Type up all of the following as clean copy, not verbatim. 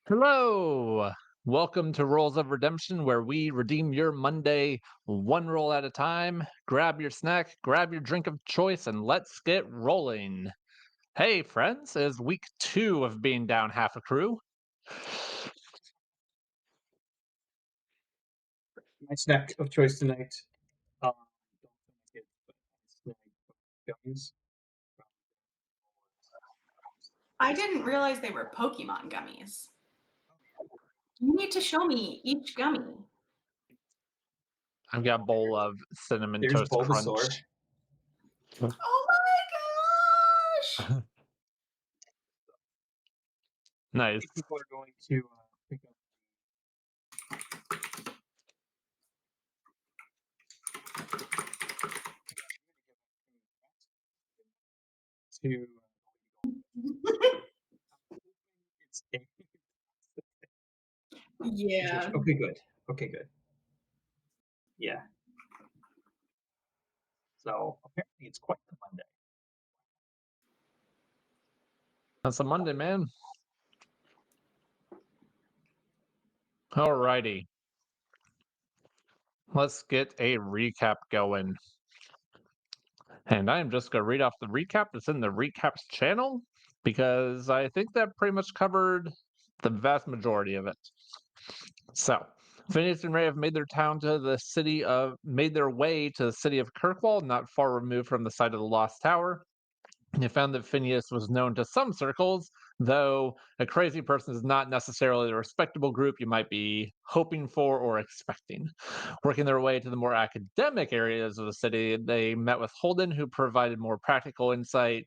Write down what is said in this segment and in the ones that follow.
Hello! Welcome to Rolls of Redemption, where we redeem your Monday one roll at a time. Grab your snack, grab your drink of choice, and let's get rolling. Hey, friends, it is week two of being down half a crew. My snack of choice tonight. Don't like it, but it's like gummies. I didn't realize they were Pokemon gummies. You need to show me each gummy. I've got a bowl of cinnamon There's toast Bulbasaur. crunch. Oh my gosh! Nice. People are going to pick up to. It's Yeah. okay. Good. Okay. Good. Yeah. So apparently it's quite the Monday. That's a Monday, man. Alrighty. Let's get a recap going. And I am just going to read off the recap that's in the recaps channel because I think that pretty much covered the vast majority of it. So, Phineas and Ray have made their way to the city of Kirkwall, not far removed from the site of the Lost Tower. And they found that Phineas was known to some circles, though a crazy person is not necessarily the respectable group you might be hoping for or expecting. Working their way to the more academic areas of the city, they met with Holden, who provided more practical insight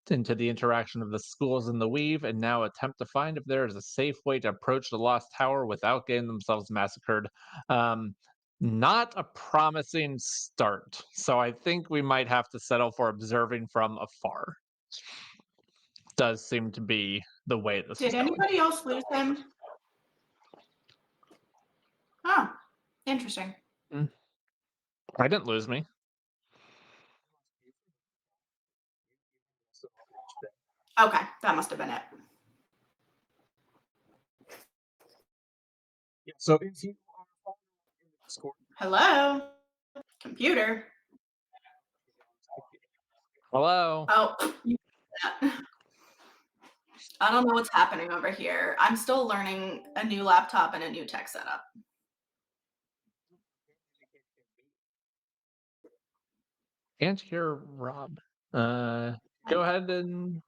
into the interaction of the schools and the weave, and now attempt to find if there is a safe way to approach the Lost Tower without getting themselves massacred. Um, Not a promising start. So I think we might have to settle for observing from afar. Does seem to be the way this is Did going. anybody else lose him? Oh, interesting. I didn't lose me. Okay, that must have been it. Yeah. So if you are following in the Discord, Hello? Computer? Hello. Oh, I don't know what's happening over here. I'm still learning a new laptop and a new tech setup. Can't hear Rob. Go ahead and.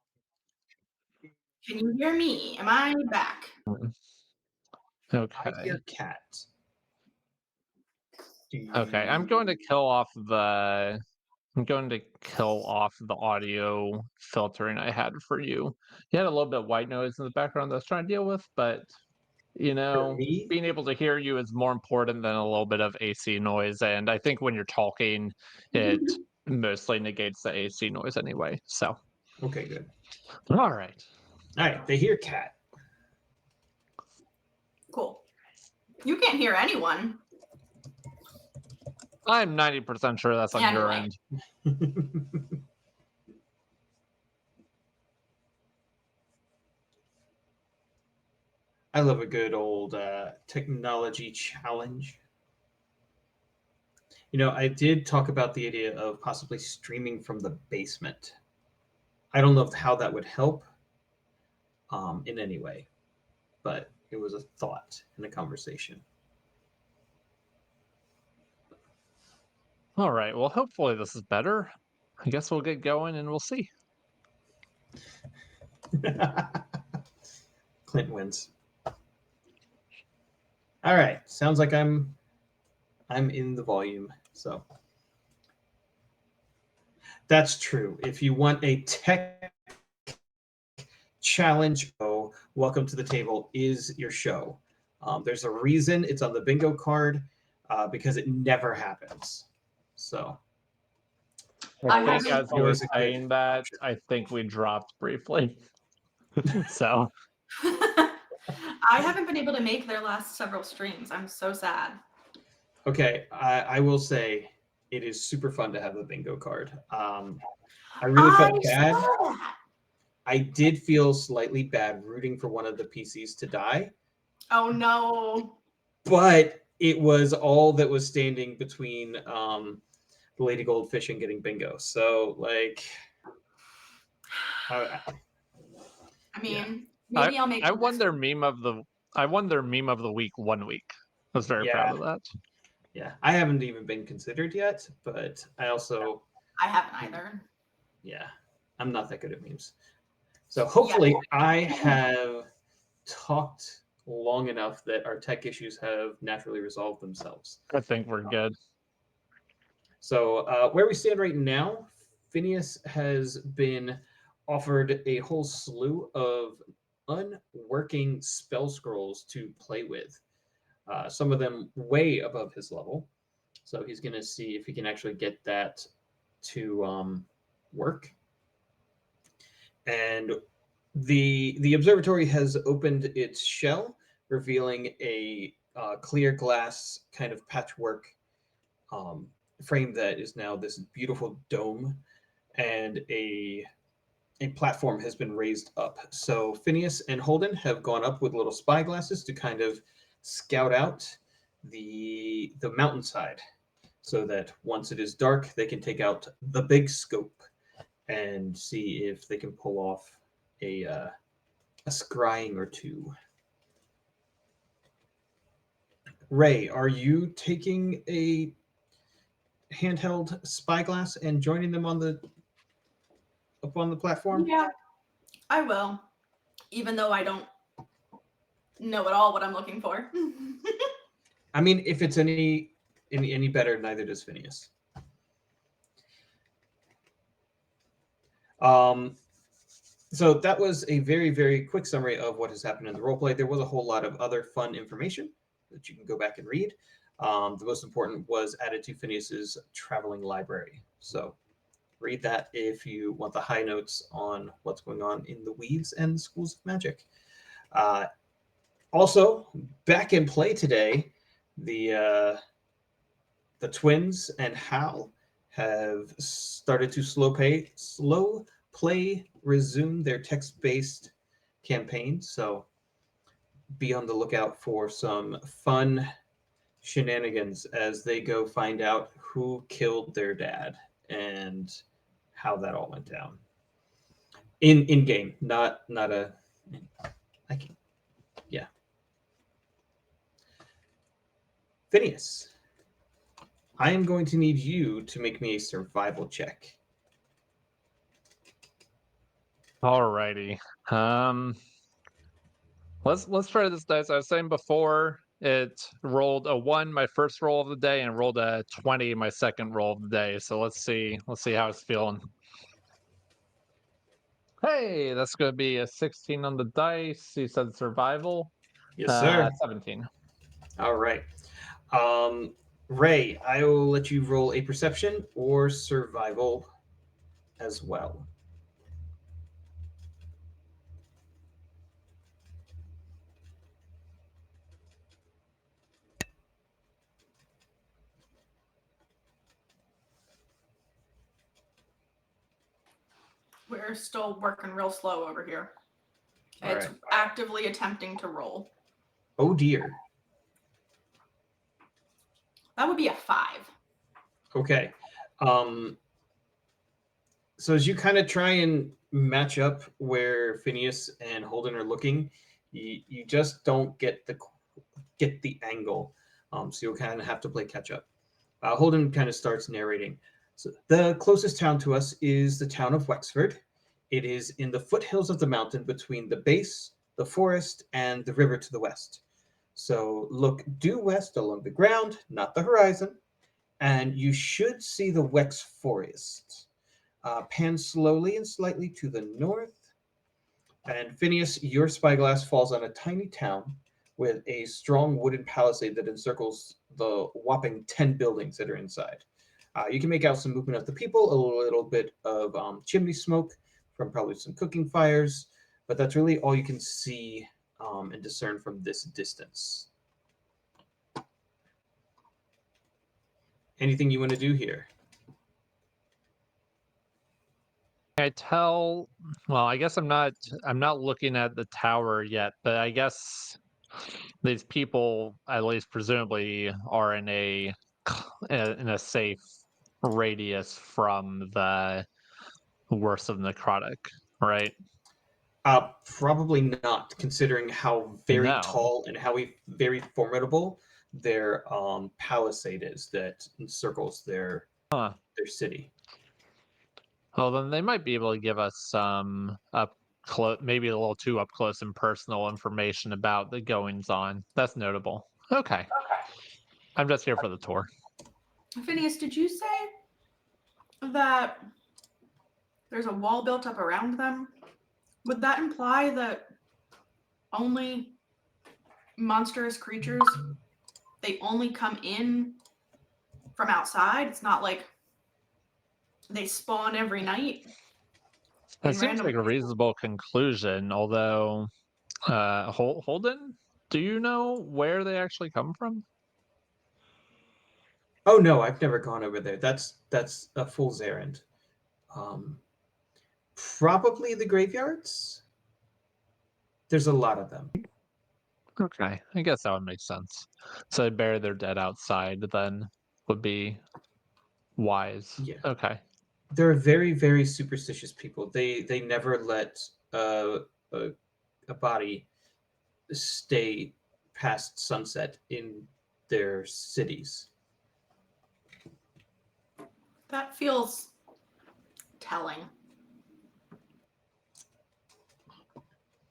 Can you hear me? Am I back? I Okay. hear cat. Okay. I'm going to kill off the audio filtering I had for you. You had a little bit of white noise in the background that I was trying to deal with, but For me, being able to hear you is more important than a little bit of AC noise. And I think when you're talking, it mostly negates the AC noise anyway. So, okay, good. all right. All right, they hear cat. Cool. You can't hear anyone. I'm 90% sure that's on your Anyway. end. I love a good old technology challenge. You know, I did talk about the idea of possibly streaming from the basement. I don't know how that would help in any way, but it was a thought and a conversation. All right. Well, hopefully this is better. I guess we'll get going and we'll see. Clint wins. All right, sounds like I'm in the volume, so that's true. If you want a tech challenge, welcome to the table is your show. There's a reason it's on the bingo card because it never happens. So I think as you were always a good saying that, option. I think we dropped briefly. So, I haven't been able to make their last several streams. I'm so sad. Okay, I will say it is super fun to have the bingo card. I really felt bad. Saw that. I did feel slightly bad rooting for one of the PCs to die, Oh no. but it was all that was standing between the Lady Goldfish and getting bingo. So like, I, I yeah, mean, I maybe I'll make I it won next their week. meme of the I won their meme of the week 1 week. I was very proud yeah, of that. yeah. I haven't even been considered yet, but I also, I haven't either. yeah, I'm not that good at memes. So Yeah. hopefully, I have talked long enough that our tech issues have naturally resolved themselves. I think we're good. So where we stand right now, Phineas has been offered a whole slew of unworking spell scrolls to play with. Some of them way above his level. So he's going to see if he can actually get that to work. And the observatory has opened its shell, revealing a clear glass kind of patchwork um, frame that is now this beautiful dome, and a platform has been raised up. So Phineas and Holden have gone up with little spy glasses to kind of scout out the mountainside, so that once it is dark, they can take out the big scope and see if they can pull off a scrying or two. Ray, are you taking a handheld spyglass and joining them on the up on the platform? Yeah, I will. Even though I don't know at all what I'm looking for. I mean, if it's any better, neither does Phineas. Um, so that was a very quick summary of what has happened in the roleplay. There was a whole lot of other fun information that you can go back and read. The most important was added to Phineas's traveling library. So read that if you want the high notes on what's going on in the Weaves and the Schools of Magic. Also, back in play today, the twins and Hal have started to slow play resume their text-based campaign. So be on the lookout for some fun shenanigans as they go find out who killed their dad and how that all went down. In game, not a I can yeah. Phineas, I am going to need you to make me a survival check. Alrighty. Um, let's try this dice. I was saying before it rolled a 1 my first roll of the day and rolled a 20 my second roll of the day. So let's see how it's feeling. Hey, that's gonna be a 16 on the dice. You said survival. Yes, sir. 17. All right. Um, Ray, I will let you roll a perception or survival as well. We're still working real slow over here. All It's right. actively attempting to roll. Oh dear. That would be a 5. Okay. Um, so as you kind of try and match up where Phineas and Holden are looking, you just don't get the angle. So you'll kind of have to play catch up. Holden kind of starts narrating. So the closest town to us is the town of Wexford. It is in the foothills of the mountain between the base, the forest, and the river to the west. So look due west along the ground, not the horizon, and you should see the Wex Forest. Pan slowly and slightly to the north, and Phineas, your spyglass falls on a tiny town with a strong wooden palisade that encircles the whopping 10 buildings that are inside. You can make out some movement of the people, a little bit of chimney smoke from probably some cooking fires, but that's really all you can see and discern from this distance. Anything you want to do here? I tell well, I guess I'm not looking at the tower yet, but I guess these people, at least presumably, are in a safe radius from the worst of necrotic, right? Probably not, considering how very No. tall and how very formidable their palisade is that encircles Huh. their city. Well, then they might be able to give us some up close, maybe a little too up close and personal information about the goings on. That's notable. Okay, I'm just here for the tour. Phineas, did you say that there's a wall built up around them? Would that imply that only monstrous creatures, they only come in from outside? It's not like they spawn every night That in seems random like a places? reasonable conclusion, although, Holden, do you know where they actually come from? Oh no, I've never gone over there. That's a fool's errand. Um, Probably the graveyards. There's a lot of them. Okay, I guess that would make sense. So they bury their dead outside, then would be wise. Yeah, Okay. they're very very superstitious people. They never let uh, a, a body stay past sunset in their cities. That feels telling.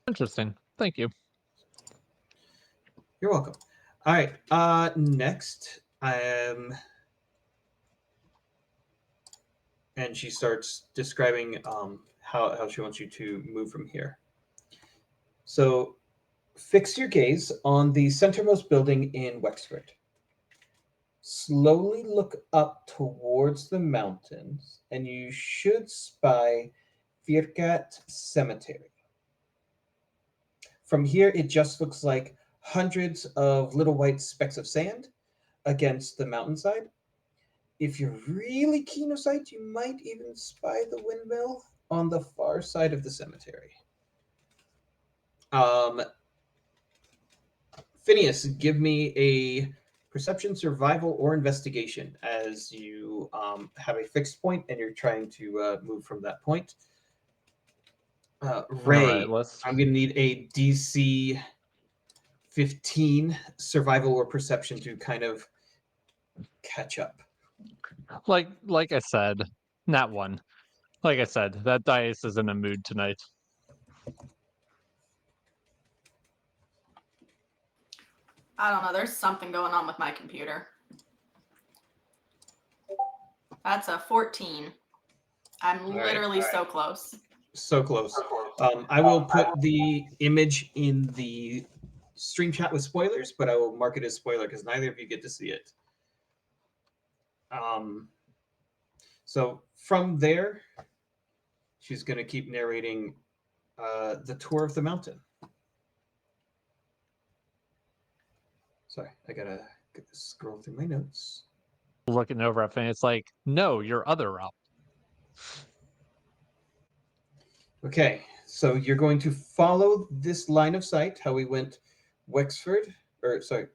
Interesting. Thank you. You're welcome. All right. Next, and she starts describing how she wants you to move from here. So, fix your gaze on the centermost building in Wexford. Slowly look up towards the mountains, and you should spy Virgat Cemetery. From here, it just looks like hundreds of little white specks of sand against the mountainside. If you're really keen of sight, you might even spy the windmill on the far side of the cemetery. Um, Phineas, give me a perception, survival, or investigation as you have a fixed point and you're trying to move from that point. All right, Ray, let's I'm going to need a DC 15 survival or perception to kind of catch up. like I said, not one. Like I said, that dice is in a mood tonight. I don't know. There's something going on with my computer. That's a 14. I'm All right. literally so close. So close. I will put the image in the stream chat with spoilers, but I will mark it as spoiler because neither of you get to see it. So from there, she's going to keep narrating the tour of the mountain. Sorry, I gotta scroll through my notes. Looking over at Finn, it's like, no, your other realm. Okay, so you're going to follow this line of sight, how we went Wexford, or sorry,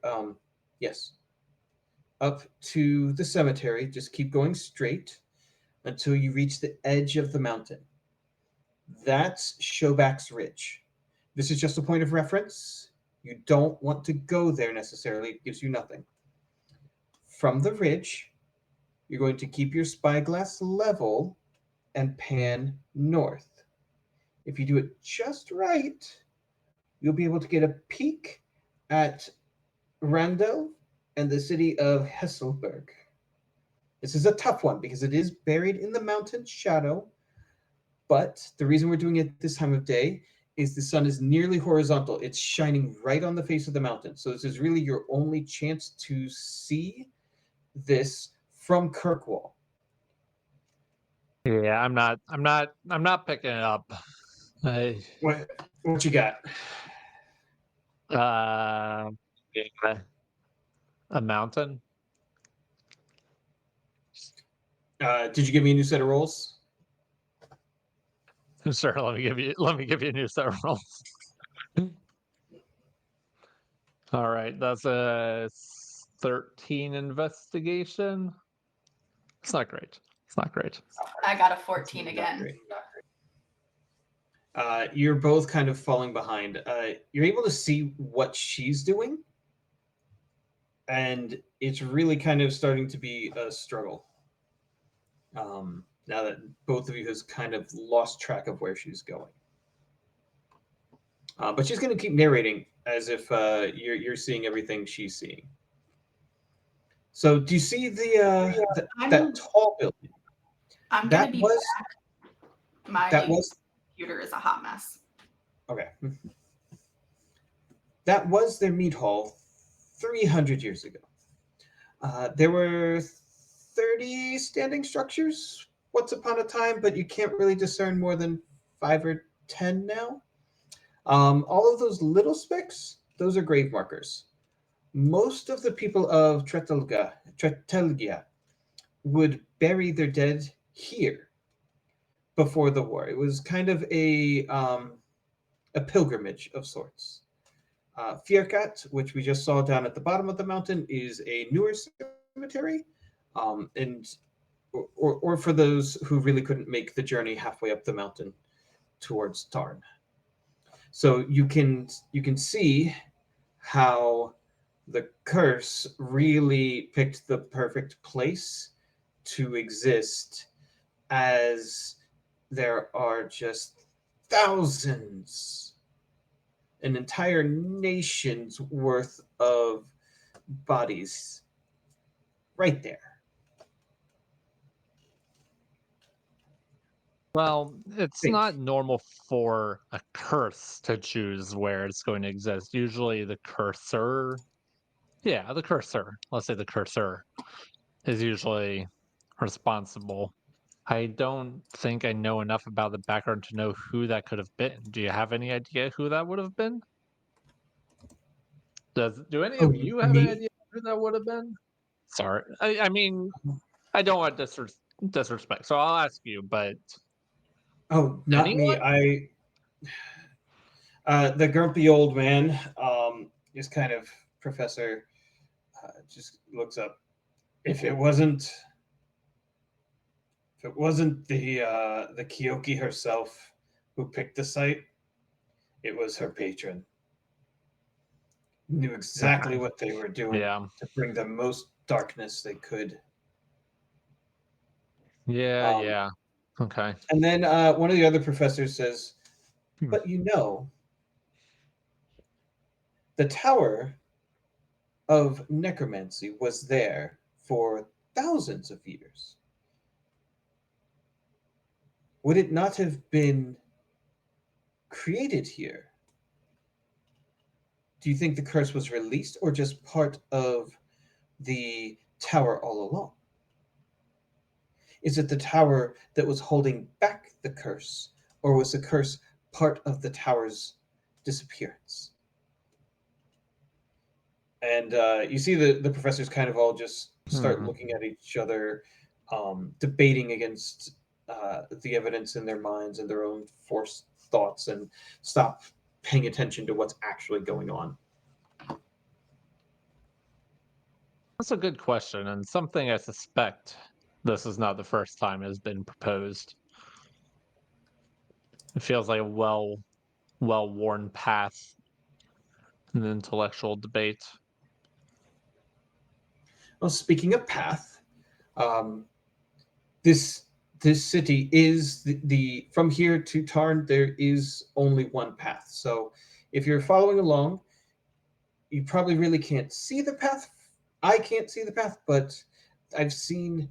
yes, up to the cemetery. Just keep going straight until you reach the edge of the mountain. That's Showback's Ridge. This is just a point of reference. You don't want to go there necessarily, it gives you nothing. From the ridge, you're going to keep your spyglass level and pan north. If you do it just right, you'll be able to get a peek at Randell and the city of Hesselberg. This is a tough one because it is buried in the mountain shadow, but the reason we're doing it this time of day is the sun is nearly horizontal. It's shining right on the face of the mountain. So this is really your only chance to see this from Kirkwall. Yeah, I'm not picking it up. What you got? Uh, yeah, a mountain. Did you give me a new set of rolls? Sure, let me give you a new set of rolls. All right, that's a 13 investigation. It's not great. It's not great. I got a It's 14 not again. great. You're both kind of falling behind. You're able to see what she's doing, and it's really kind of starting to be a struggle. Now that both of you has kind of lost track of where she's going, but she's going to keep narrating as if you're seeing everything she's seeing. So, do you see that tall building? I'm That gonna be was back. My that was computer is a hot mess. okay. That was their meat hall 300 years ago. There were 30 standing structures once upon a time, but you can't really discern more than 5 or 10 now. All of those little specks, those are grave markers. Most of the people of Tretelgia would bury their dead here before the war. It was kind of a pilgrimage of sorts. Fierkat, which we just saw down at the bottom of the mountain, is a newer cemetery, and or for those who really couldn't make the journey halfway up the mountain towards Tarn. So you can see how the curse really picked the perfect place to exist, as there are just thousands, an entire nation's worth of bodies right there. Well, it's Think. not normal for a curse to choose where it's going to exist. Usually the cursor, yeah, the cursor, let's say the cursor is usually responsible. I don't think I know enough about the background to know who that could have been. Do you have any idea who that would have been? Do any Oh, of you have any me? idea who that would have been? Sorry. I mean, I don't want disrespect, so I'll ask you, but Oh, not me. anyone? The grumpy old man, is kind of professor, just looks up. If it wasn't, the Kyoki herself who picked the site, it was her patron. Knew exactly Okay. what they were doing Yeah. to bring the most darkness they could. Yeah, Um, yeah. Okay. and then one of the other professors says, Hmm. "But the tower of necromancy was there for thousands of years. Would it not have been created here? Do you think the curse was released or just part of the tower all along? Is it the tower that was holding back the curse, or was the curse part of the tower's disappearance?" And you see the professors kind of all just start Mhm. looking at each other, debating against the evidence in their minds and their own forced thoughts, and stop paying attention to what's actually going on. That's a good question, and something I suspect this is not the first time has been proposed. It feels like a well-worn path in the intellectual debate. Well, speaking of path, um, this this city is the from here to Tarn. There is only one path. So if you're following along, you probably really can't see the path. I can't see the path, but I've seen,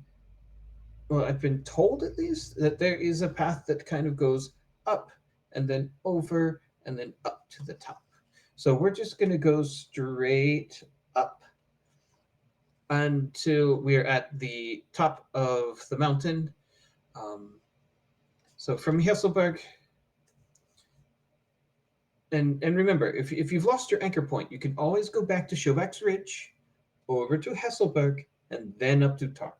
well, I've been told at least that there is a path that kind of goes up and then over and then up to the top. So we're just going to go straight up until we're at the top of the mountain. Um, so from Hesselberg, and remember, if you've lost your anchor point, you can always go back to Shobak's Ridge, over to Hesselberg, and then up to Tar.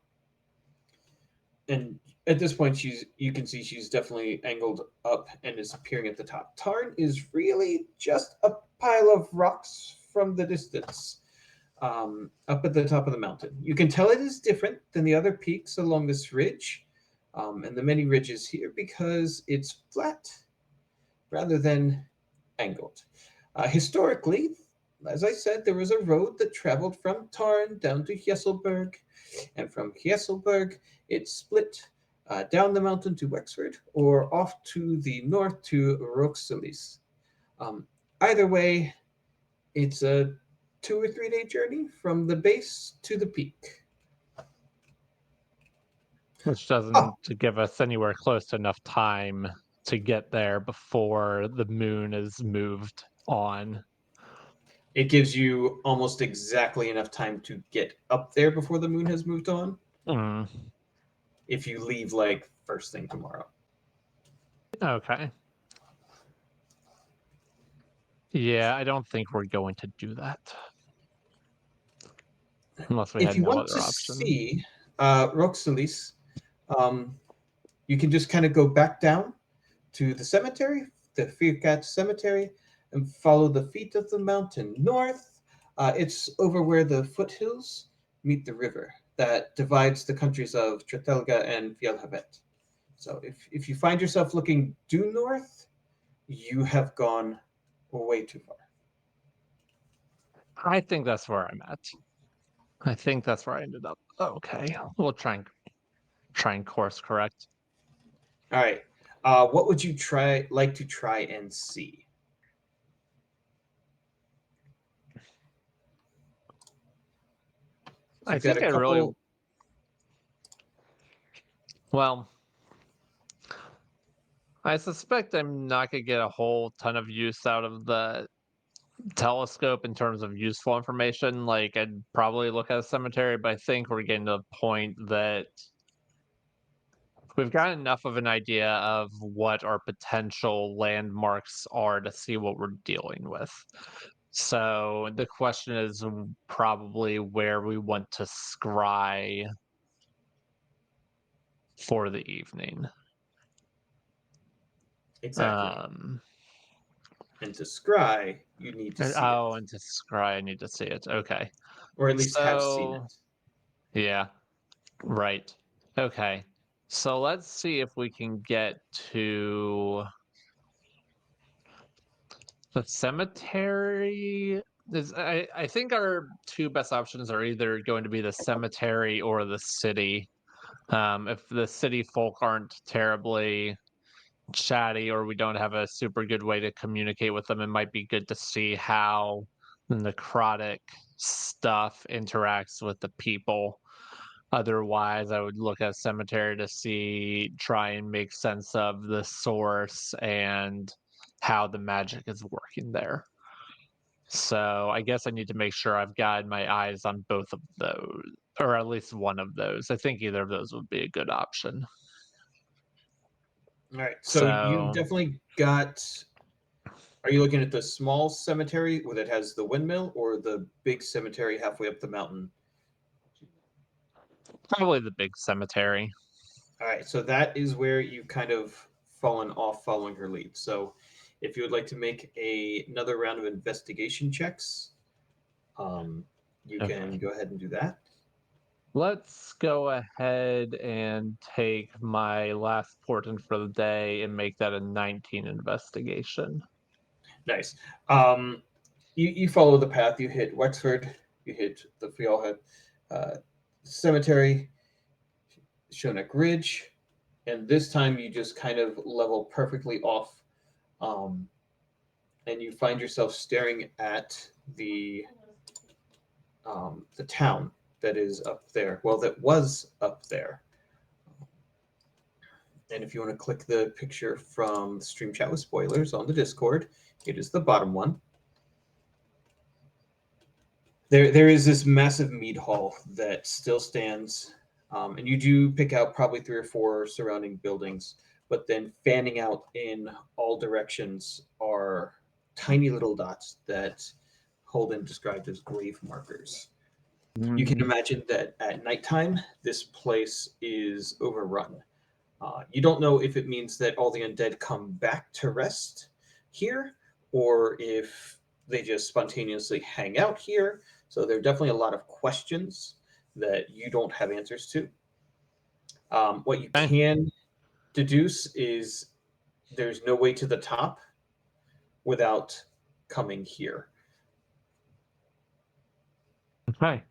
And at this point, you can see she's definitely angled up and is appearing at the top. Tarn is really just a pile of rocks from the distance, up at the top of the mountain. You can tell it is different than the other peaks along this ridge, and the many ridges here because it's flat rather than angled. Historically, as I said, there was a road that traveled from Tarn down to Hesselberg, and from Hesselberg it split down the mountain to Wexford or off to the north to Roxelis. Either way, it's a 2 or 3 day journey from the base to the peak. Which Oh, doesn't give us anywhere close to enough time to get there before the moon is moved on. it gives you almost exactly enough time to get up there before the moon has moved on Mm, if you leave like first thing tomorrow. okay. Yeah, I don't think we're going to do that. Unless we If had you no want other to option. see Roxelis, you can just kind of go back down to the cemetery, the Firkat Cemetery, and follow the feet of the mountain north. It's over where the foothills meet the river that divides the countries of Tretelga and Fjellhavet. So if you find yourself looking due north, you have gone way too far. I think that's where I'm at. I think that's where I ended up. Okay. We'll try and course correct. All right. What would you like to try and see? So I you've got think a I really couple. well, I suspect I'm not gonna get a whole ton of use out of the telescope in terms of useful information. Like I'd probably look at a cemetery, but I think we're getting to the point that we've got enough of an idea of what our potential landmarks are to see what we're dealing with. So the question is probably where we want to scry for the evening. Exactly. Um, And to scry, you need to see it, and to scry, I need to see it. Okay. or at least have seen So it. yeah, right. Okay. So let's see if we can get to the cemetery. I think our two best options are either going to be the cemetery or the city. If the city folk aren't terribly chatty or we don't have a super good way to communicate with them, it might be good to see how the necrotic stuff interacts with the people. Otherwise, I would look at cemetery to try and make sense of the source and how the magic is working there. So I guess I need to make sure I've got my eyes on both of those, or at least one of those. I think either of those would be a good option. All right. So you've So definitely got. Are you looking at the small cemetery that has the windmill, or the big cemetery halfway up the mountain? probably the big cemetery. All right. So that is where you kind of fallen off following her lead. So if you would like to make another round of investigation checks, you can Okay. go ahead and do that. Let's go ahead and take my last portent for the day and make that a 19 investigation. Nice. Um, you follow the path. You hit Wexford. You hit the Fjallhead Cemetery, Shonek Ridge, and this time you just kind of level perfectly off, um, and you find yourself staring at the town that is up there. Well, that was up there. And if you want to click the picture from Stream Chat with spoilers on the Discord, it is the bottom one. There is this massive mead hall that still stands, and you do pick out probably 3 or 4 surrounding buildings, but then fanning out in all directions are tiny little dots that Holden described as grave markers. You can imagine that at nighttime, this place is overrun. You don't know if it means that all the undead come back to rest here, or if they just spontaneously hang out here. So there are definitely a lot of questions that you don't have answers to. What you Okay. can deduce is there's no way to the top without coming here. Okay.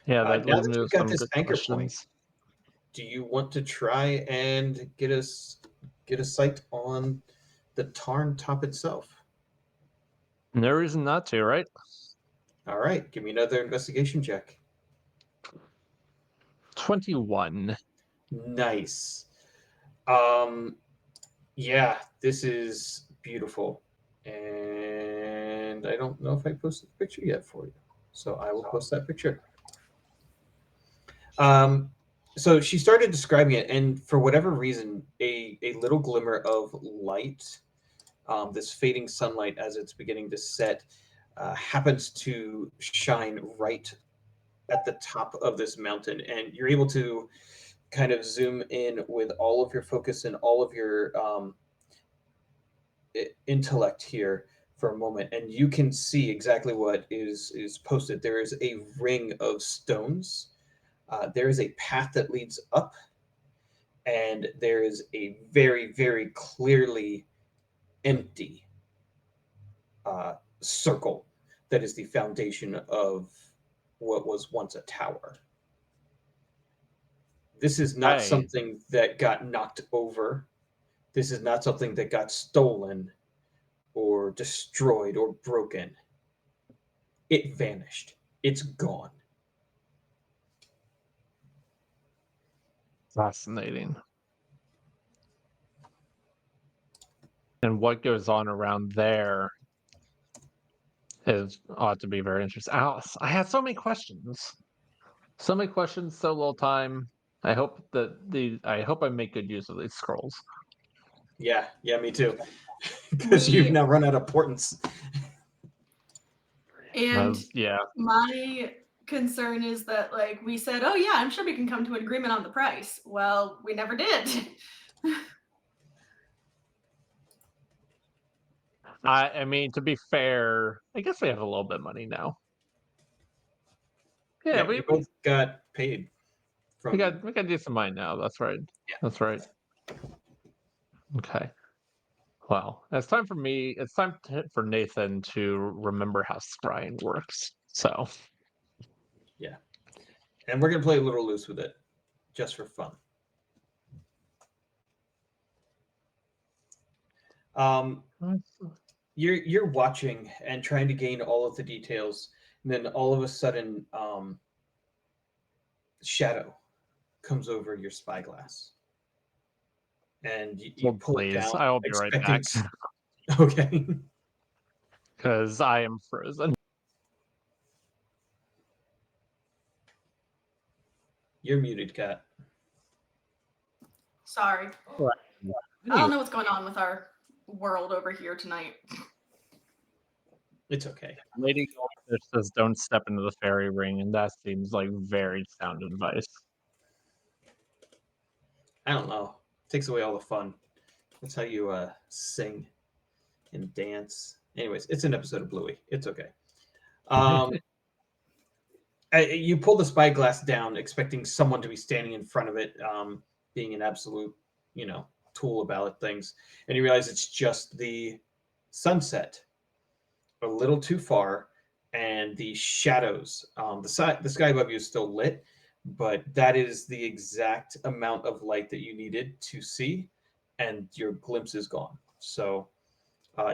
Yeah, that Now leads that me to you've got some this good anchor point, questions. do you want to try and get a sight on the Tarn top itself? No reason not to, right? All right, give me another investigation check. 21. Nice. Um, yeah, this is beautiful, and I don't know if I posted the picture yet for you, so I will post that picture. So she started describing it, and for whatever reason, a little glimmer of light, this fading sunlight as it's beginning to set, happens to shine right at the top of this mountain, and you're able to kind of zoom in with all of your focus and all of your intellect here for a moment, and you can see exactly what is posted. There is a ring of stones. There is a path that leads up, and there is a very, very clearly empty circle that is the foundation of what was once a tower. This is not Hey, something that got knocked over. This is not something that got stolen or destroyed or broken. It vanished. It's gone. fascinating. And what goes on around there is ought to be very interesting. I had so many questions. So many questions, so little time. I hope I hope I make good use of these scrolls. Yeah, me too. Because you've We now run out of portents. and Yeah. my concern is that like we said, oh yeah, I'm sure we can come to an agreement on the price. Well, we never did. I mean, to be fair, I guess we have a little bit of money now. Yeah, Yeah, you both got paid we from. got decent money now. That's right. Yeah. That's right. Okay. Well, it's time for me. It's time for Nathan to remember how scrying works. So, Yeah. And we're going to play a little loose with it just for fun. Um, you're watching and trying to gain all of the details, and then all of a sudden, shadow comes over your spyglass, and you well, pull it please, down, I will be right expecting. back Okay, because I am frozen. you're muted, Kat. Sorry. Right. I don't know what's going on with our world over here tonight. It's okay. Lady Goldfish says, "Don't step into the fairy ring," and that seems like very sound advice. I don't know. Takes away all the fun. That's how you sing and dance. Anyways, it's an episode of Bluey. It's okay. You pull the spyglass down, expecting someone to be standing in front of it, being an absolute, tool about things, and you realize it's just the sunset, a little too far, and the shadows. The sky above you is still lit, but that is the exact amount of light that you needed to see, and your glimpse is gone. So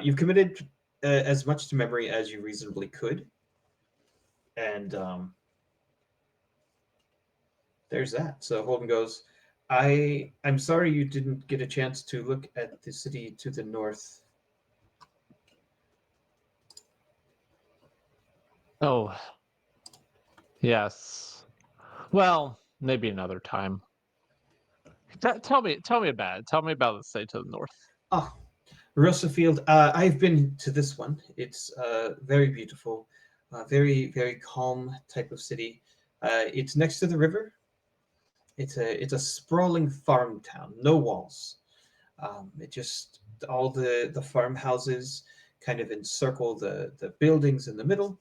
you've committed as much to memory as you reasonably could, and there's that. So Holden goes, I'm sorry you didn't get a chance to look at the city to the north. Oh, yes. Well, maybe another time. Tell me about it. Tell me about the state to the north. Oh, Rosafield, I've been to this one. It's very beautiful. Very, very calm type of city. It's next to the river. It's a sprawling farm town, no walls. It just all the farmhouses kind of encircle the buildings in the middle,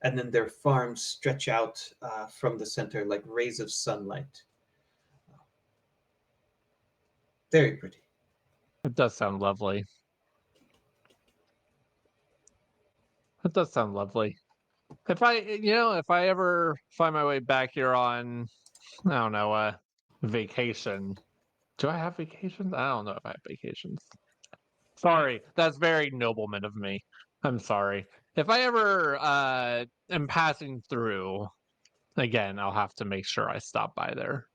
and then their farms stretch out from the center like rays of sunlight. Very pretty. It does sound lovely. It does sound lovely. If I ever find my way back here on, I don't know, vacation. Do I have vacations? I don't know if I have vacations. Sorry, that's very nobleman of me. I'm sorry. If I ever am passing through again, I'll have to make sure I stop by there.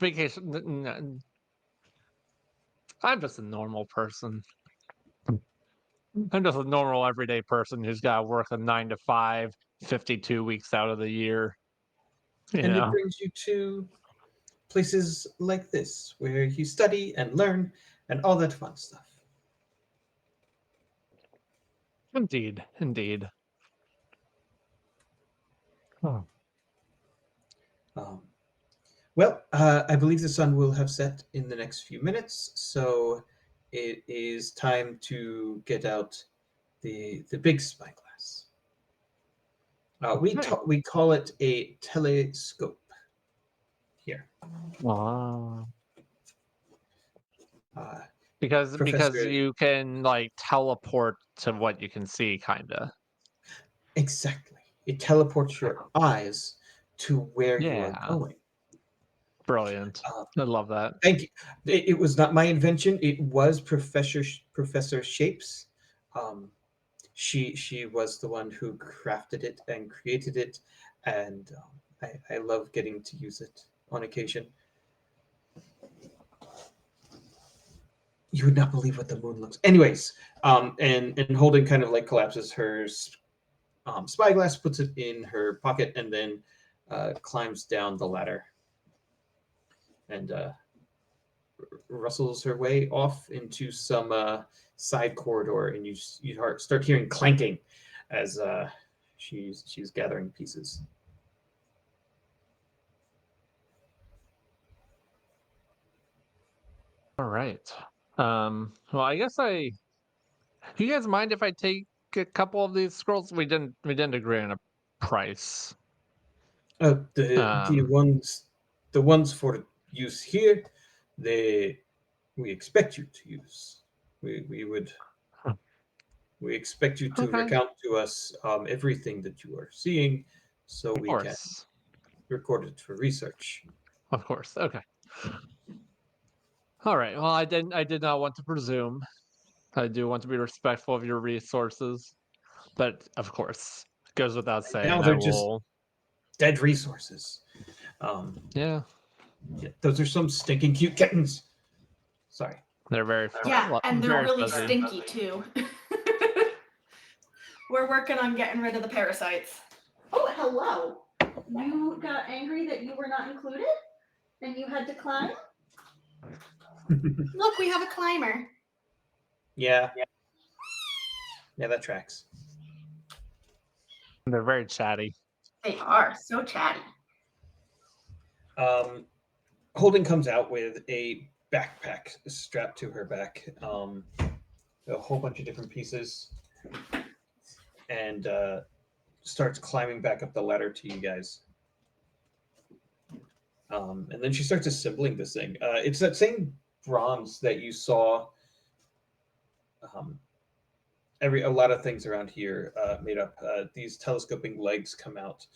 I'm just a normal person. I'm just a normal everyday person who's got to work a 9 to 5, 52 weeks out of the year. You And it know, brings you to places like this where you study and learn and all that fun stuff. indeed, indeed. Oh. Um, I believe the sun will have set in the next few minutes, so it is time to get out the big spyglass. Okay. We call it a telescope here. Ah. Uh, Because Professor, you can like teleport to what you can see, kinda. exactly. It teleports your eyes to where you are Yeah, going. brilliant. Uh, I love that. Thank you. It was not my invention. It was Professor Shapes. Um, she was the one who crafted it and created it, and I love getting to use it on occasion. You would not believe what the moon looks. Anyways, and Holden kind of like collapses her spyglass, puts it in her pocket, and then climbs down the ladder and rustles her way off into some side corridor, and you start hearing clanking as she's gathering pieces. All right. Well, I guess do you guys mind if I take a couple of these scrolls? We didn't agree on a price. The Um, ones for use here, they we expect you to use. We would huh, we expect you to okay. recount to us everything that you are seeing, so Of we can course. record it for research. Of course. Okay. All right. Well, I did not want to presume. I do want to be respectful of your resources, but of course, goes without Right now, saying, I they're just will. dead resources. Um, Yeah, yeah, those are some stinking cute kittens. Sorry. they're Yeah, and they're very really fuzzy. stinky too. We're working on getting rid of the parasites. Oh, hello. You got angry that you were not included and you had to climb? Look, we have a climber. Yeah, yeah, that tracks. They're very chatty. They are so chatty. Um, Holden comes out with a backpack strapped to her back, a whole bunch of different pieces, and starts climbing back up the ladder to you guys. And then she starts assembling this thing. It's that same bronze that you saw. Um, a lot of things around here made up. These telescoping legs come out,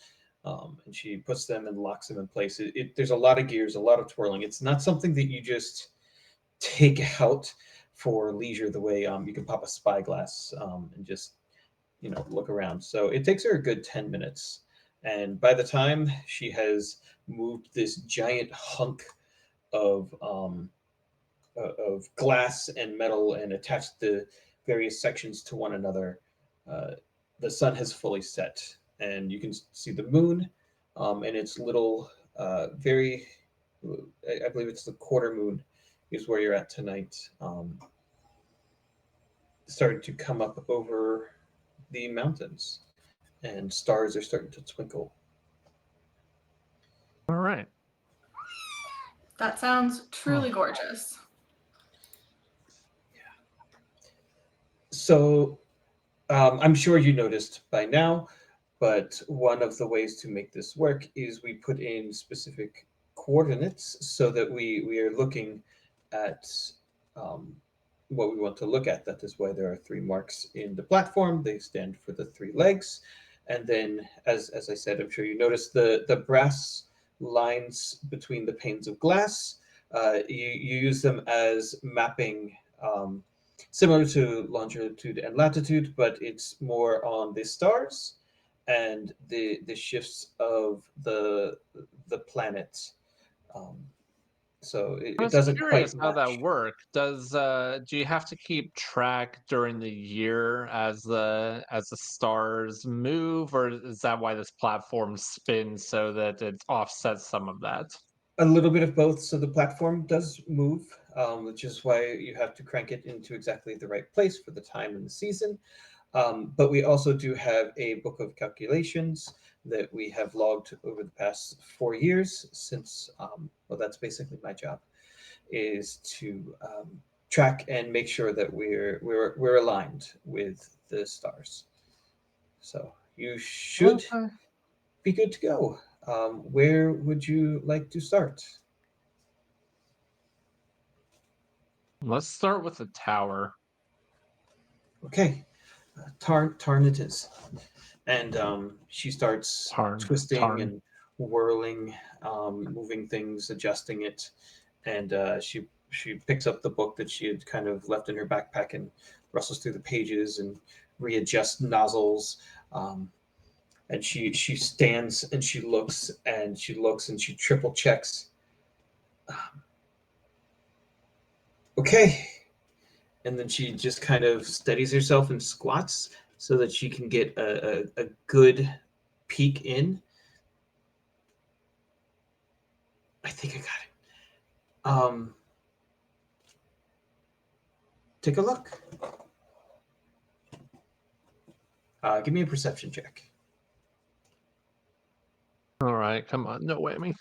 and she puts them and locks them in place. There's a lot of gears, a lot of twirling. It's not something that you just take out for leisure the way you can pop a spyglass and just look around. So it takes her a good 10 minutes, and by the time she has moved this giant hunk of glass and metal and attached the various sections to one another, uh, the sun has fully set, and you can see the moon and its little very I believe it's the quarter moon is where you're at tonight, starting to come up over the mountains. and stars are starting to twinkle. All right. That sounds truly gorgeous. So I'm sure you noticed by now, but one of the ways to make this work is we put in specific coordinates so that we are looking at um, what we want to look at. That is why there are 3 marks in the platform. They stand for the 3 legs. And then, as I said, I'm sure you noticed the brass lines between the panes of glass. You use them as mapping, similar to longitude and latitude, but it's more on the stars and the shifts of the planets. Um, so I it was doesn't curious quite how that match. worked. Do you have to keep track during the year as the stars move, or is that why this platform spins so that it offsets some of that? A little bit of both. So the platform does move, which is why you have to crank it into exactly the right place for the time and the season. But we also do have a book of calculations that we have logged over the past 4 years since, well, that's basically my job, is to track and make sure that we're aligned with the stars. So you should Okay. be good to go. Where would you like to start? Let's start with the tower. Okay, Tarn it is. And she starts Tarn. twisting Tarn. and whirling, moving things, adjusting it, and she picks up the book that she had kind of left in her backpack and rustles through the pages and readjusts nozzles. Um, and she stands and she looks and she looks and she triple checks. Um, okay, and then she just kind of steadies herself and squats so that she can get a good peek in. I think I got it. Take a look. Give me a perception check. All right, come on, no whammy.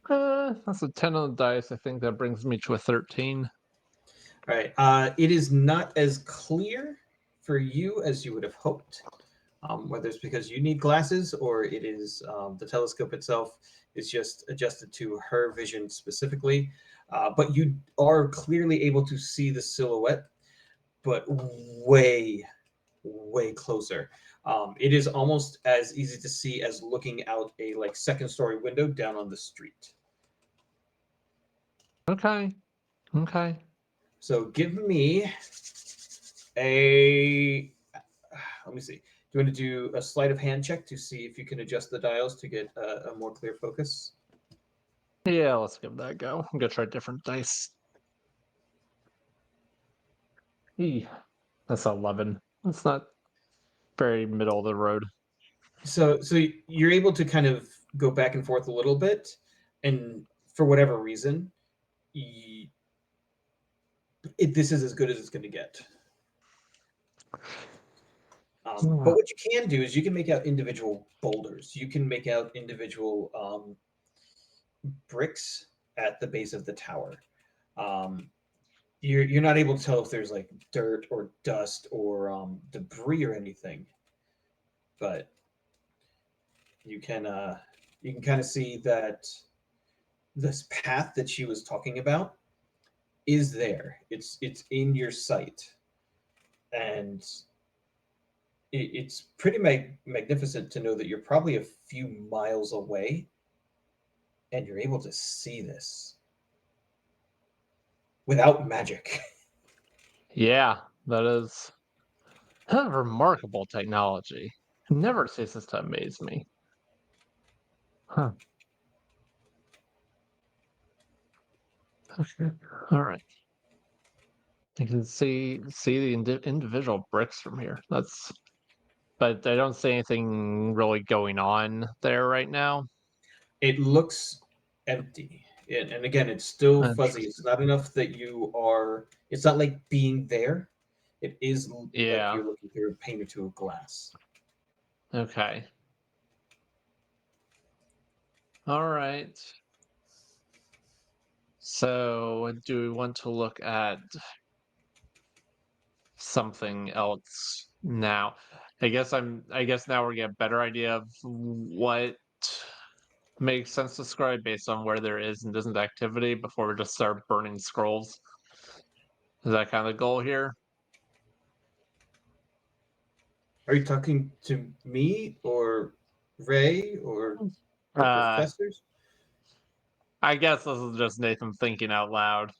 That's a 10 on the dice. I think that brings me to a 13. All right. It is not as clear for you as you would have hoped. Whether it's because you need glasses or it is the telescope itself is just adjusted to her vision specifically. But you are clearly able to see the silhouette, but way, way closer. It is almost as easy to see as looking out a like second-story window down on the street. Okay. Okay. So give me a. Let me see. Do you want to do a sleight of hand check to see if you can adjust the dials to get a more clear focus? Yeah, let's give that a go. I'm gonna try different dice. Eee, that's 11. That's not very middle of the road. So you're able to kind of go back and forth a little bit, and for whatever reason, this is as good as it's going to get. But what you can do is you can make out individual boulders. You can make out individual bricks at the base of the tower. Um, you're not able to tell if there's like dirt or dust or debris or anything, but you can kind of see that this path that she was talking about is there. It's in your sight, and it's pretty magnificent to know that you're probably a few miles away, and you're able to see this without magic. Yeah, that is remarkable technology. Never ceases to amaze me. Huh. Okay. All right. You can see the individual bricks from here. But I don't see anything really going on there right now. It looks empty. And again, it's still fuzzy. It's Interesting. not enough that you are, it's not like being there. It is like Yeah. you're looking through a pane or two of glass. Okay. All right. So, do we want to look at something else now? I guess now we're getting a better idea of what makes sense to scribe based on where there is and isn't activity before we just start burning scrolls. Is that kind of the goal here? Are you talking to me or Ray or the Uh, professors? I guess this is just Nathan thinking out loud.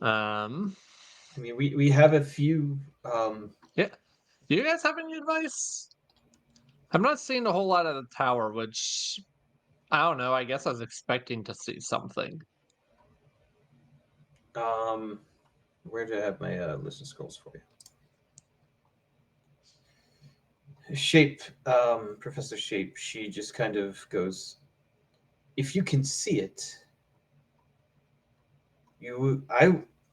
Um, I mean, we have a few. yeah. Do you guys have any advice? I'm not seeing a whole lot of the tower, which I don't know. I guess I was expecting to see something. Where did I have my list of scrolls for you? Shape, Professor Shape. She just kind of goes, "If you can see it,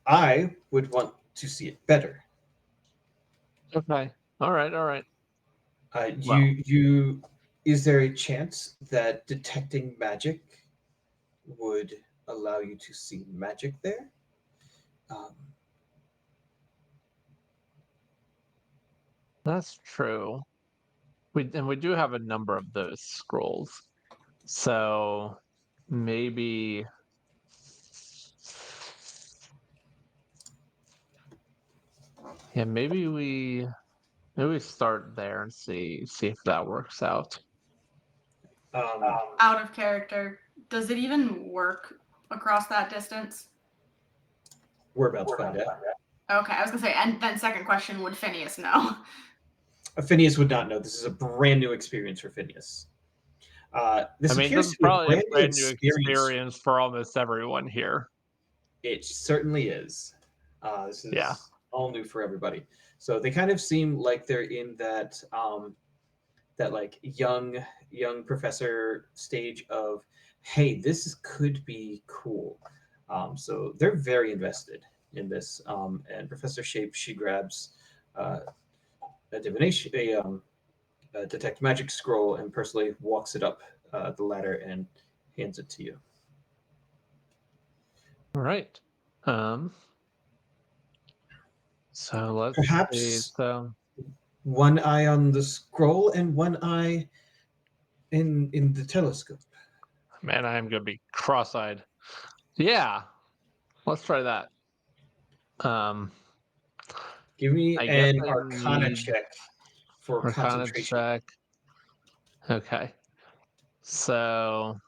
I would want to see it better. Okay. All right. All right. Well, You, is there a chance that detecting magic would allow you to see magic there? Um, that's true. We do have a number of those scrolls. So maybe yeah, maybe we start there and see if that works out. um, Out of character. Does it even work across that distance? we're about to find out. Okay, I was gonna say, and then second question, would Phineas know? Phineas would not know. This is a brand new experience for Phineas. I This mean, this appears is to be a probably a brand new brand new experience. experience for almost everyone here. It certainly is. This Yeah. is all new for everybody. So they kind of seem like they're in that like young professor stage of, hey, could be cool. So they're very invested in this. And Professor Shape, she grabs uh, a divination, a detect magic scroll, and personally walks it up the ladder and hands it to you. All right. Um. So let's see. Perhaps So one eye on the scroll and one eye in the telescope. man, I am gonna be cross-eyed. Yeah. Let's try that. Um. Give me I guess an I Arcana need check for Arcana concentration. check. Okay. So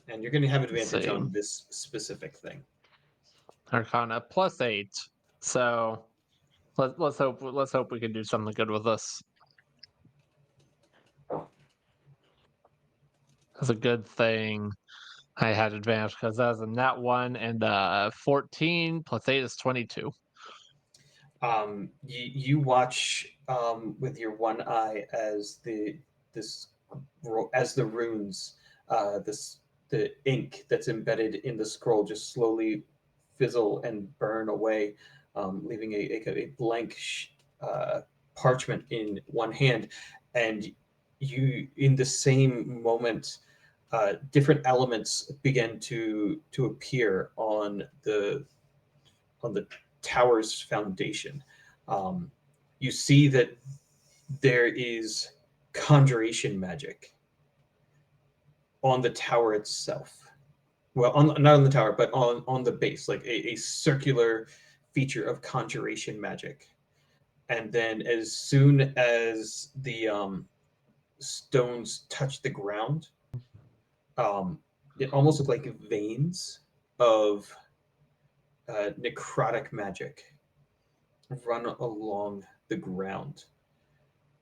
And you're going to have let's advantage see. on this specific thing. Arcana +8. So let's hope we can do something good with this. That's a good thing I had advantage because that was a nat 1 and 14 +8 is 22. You watch with your one eye as this as the runes, this the ink that's embedded in the scroll just slowly fizzle and burn away, leaving a blank parchment in one hand, and you in the same moment. Different elements begin to appear on the tower's foundation. Um, you see that there is conjuration magic on the tower itself. Well, not on the tower, but on the base, like a circular feature of conjuration magic. And then, as soon as the stones touch the ground, it almost looked like veins of necrotic magic run along the ground.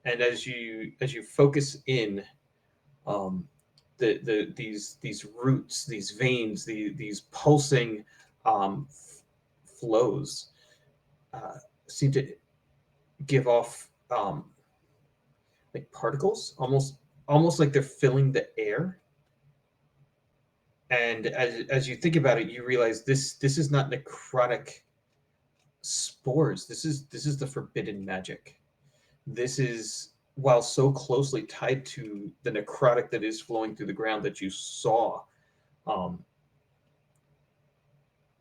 And as you focus in, um, these roots, these veins, these pulsing flows seem to give off like particles, almost like they're filling the air. And as you think about it, you realize this is not necrotic spores. This is the forbidden magic. This is, while so closely tied to the necrotic that is flowing through the ground that you saw, um,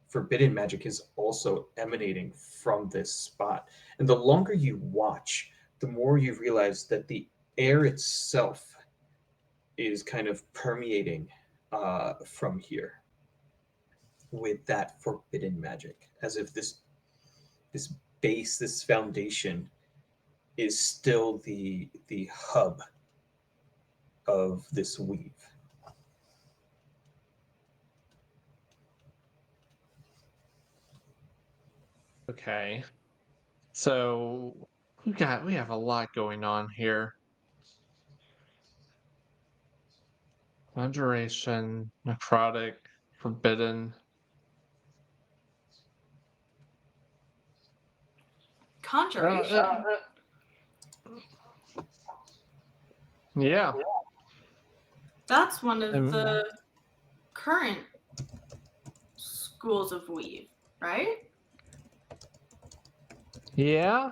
forbidden magic is also emanating from this spot. And the longer you watch, the more you realize that the air itself is kind of permeating from here with that forbidden magic, as if this base, this foundation, is still the hub of this weave. Okay. So we have a lot going on here. Conjuration, necrotic, forbidden. Conjuration. Yeah. That's one of Um, the current schools of weave, right? yeah.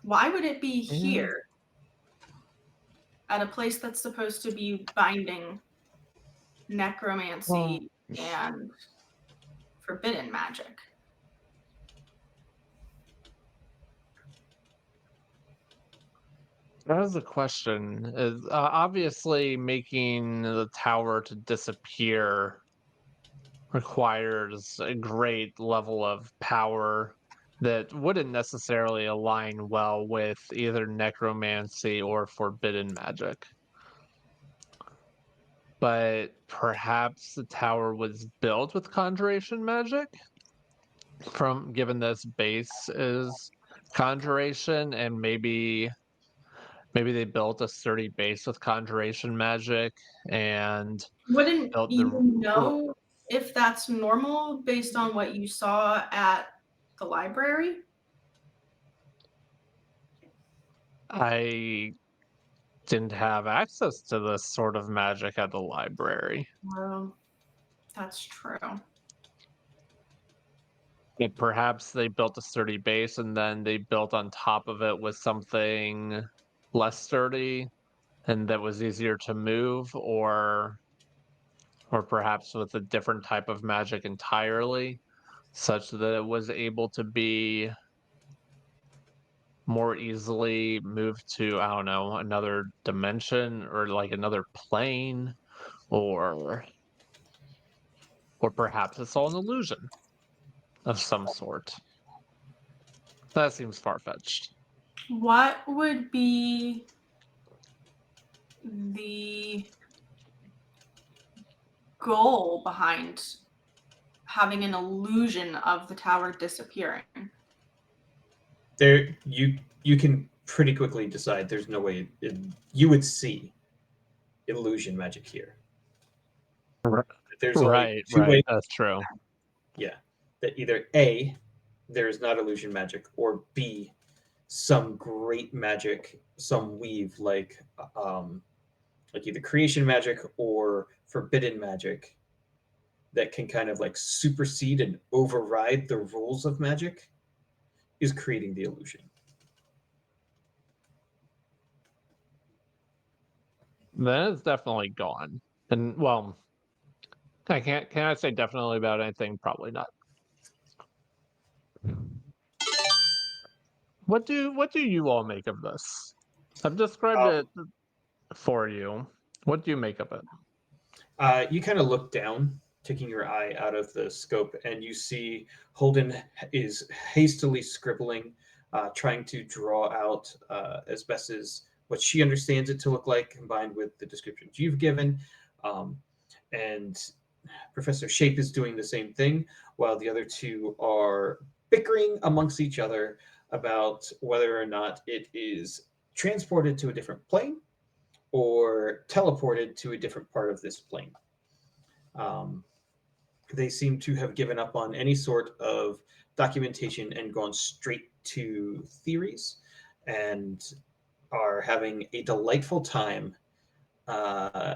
Why would it be Yeah. here at a place that's supposed to be binding necromancy and forbidden magic? That is the question. Is obviously making the tower to disappear requires a great level of power that wouldn't necessarily align well with either necromancy or forbidden magic. But perhaps the tower was built with conjuration magic, from given this base is conjuration, and maybe they built a sturdy base with conjuration magic and Wouldn't built you the know if that's normal based on what you saw at the library? I didn't have access to this sort of magic at the library. Well, that's true. But perhaps they built a sturdy base and then they built on top of it with something less sturdy and that was easier to move, or perhaps with a different type of magic entirely, such that it was able to be more easily moved to, I don't know, another dimension or like another plane, or or perhaps it's all an illusion of some sort. That seems far-fetched. What would be the goal behind having an illusion of the tower disappearing? There, you can pretty quickly decide there's no way you would see illusion magic here. R- There's only Right, two right. ways. That's true. Yeah, that either A, there is not illusion magic, or B, some great magic, some weave like either creation magic or forbidden magic that can kind of like supersede and override the rules of magic is creating the illusion. Then it's definitely gone. And well, I can't can I say definitely about anything? Probably not. What do you all make of this? I've described Um, it for you. What do you make of it? you kind of look down, taking your eye out of the scope, and you see Holden is hastily scribbling, trying to draw out as best as what she understands it to look like, combined with the descriptions you've given. Um, and Professor Shape is doing the same thing, while the other two are bickering amongst each other about whether or not it is transported to a different plane or teleported to a different part of this plane. Um, they seem to have given up on any sort of documentation and gone straight to theories, and are having a delightful time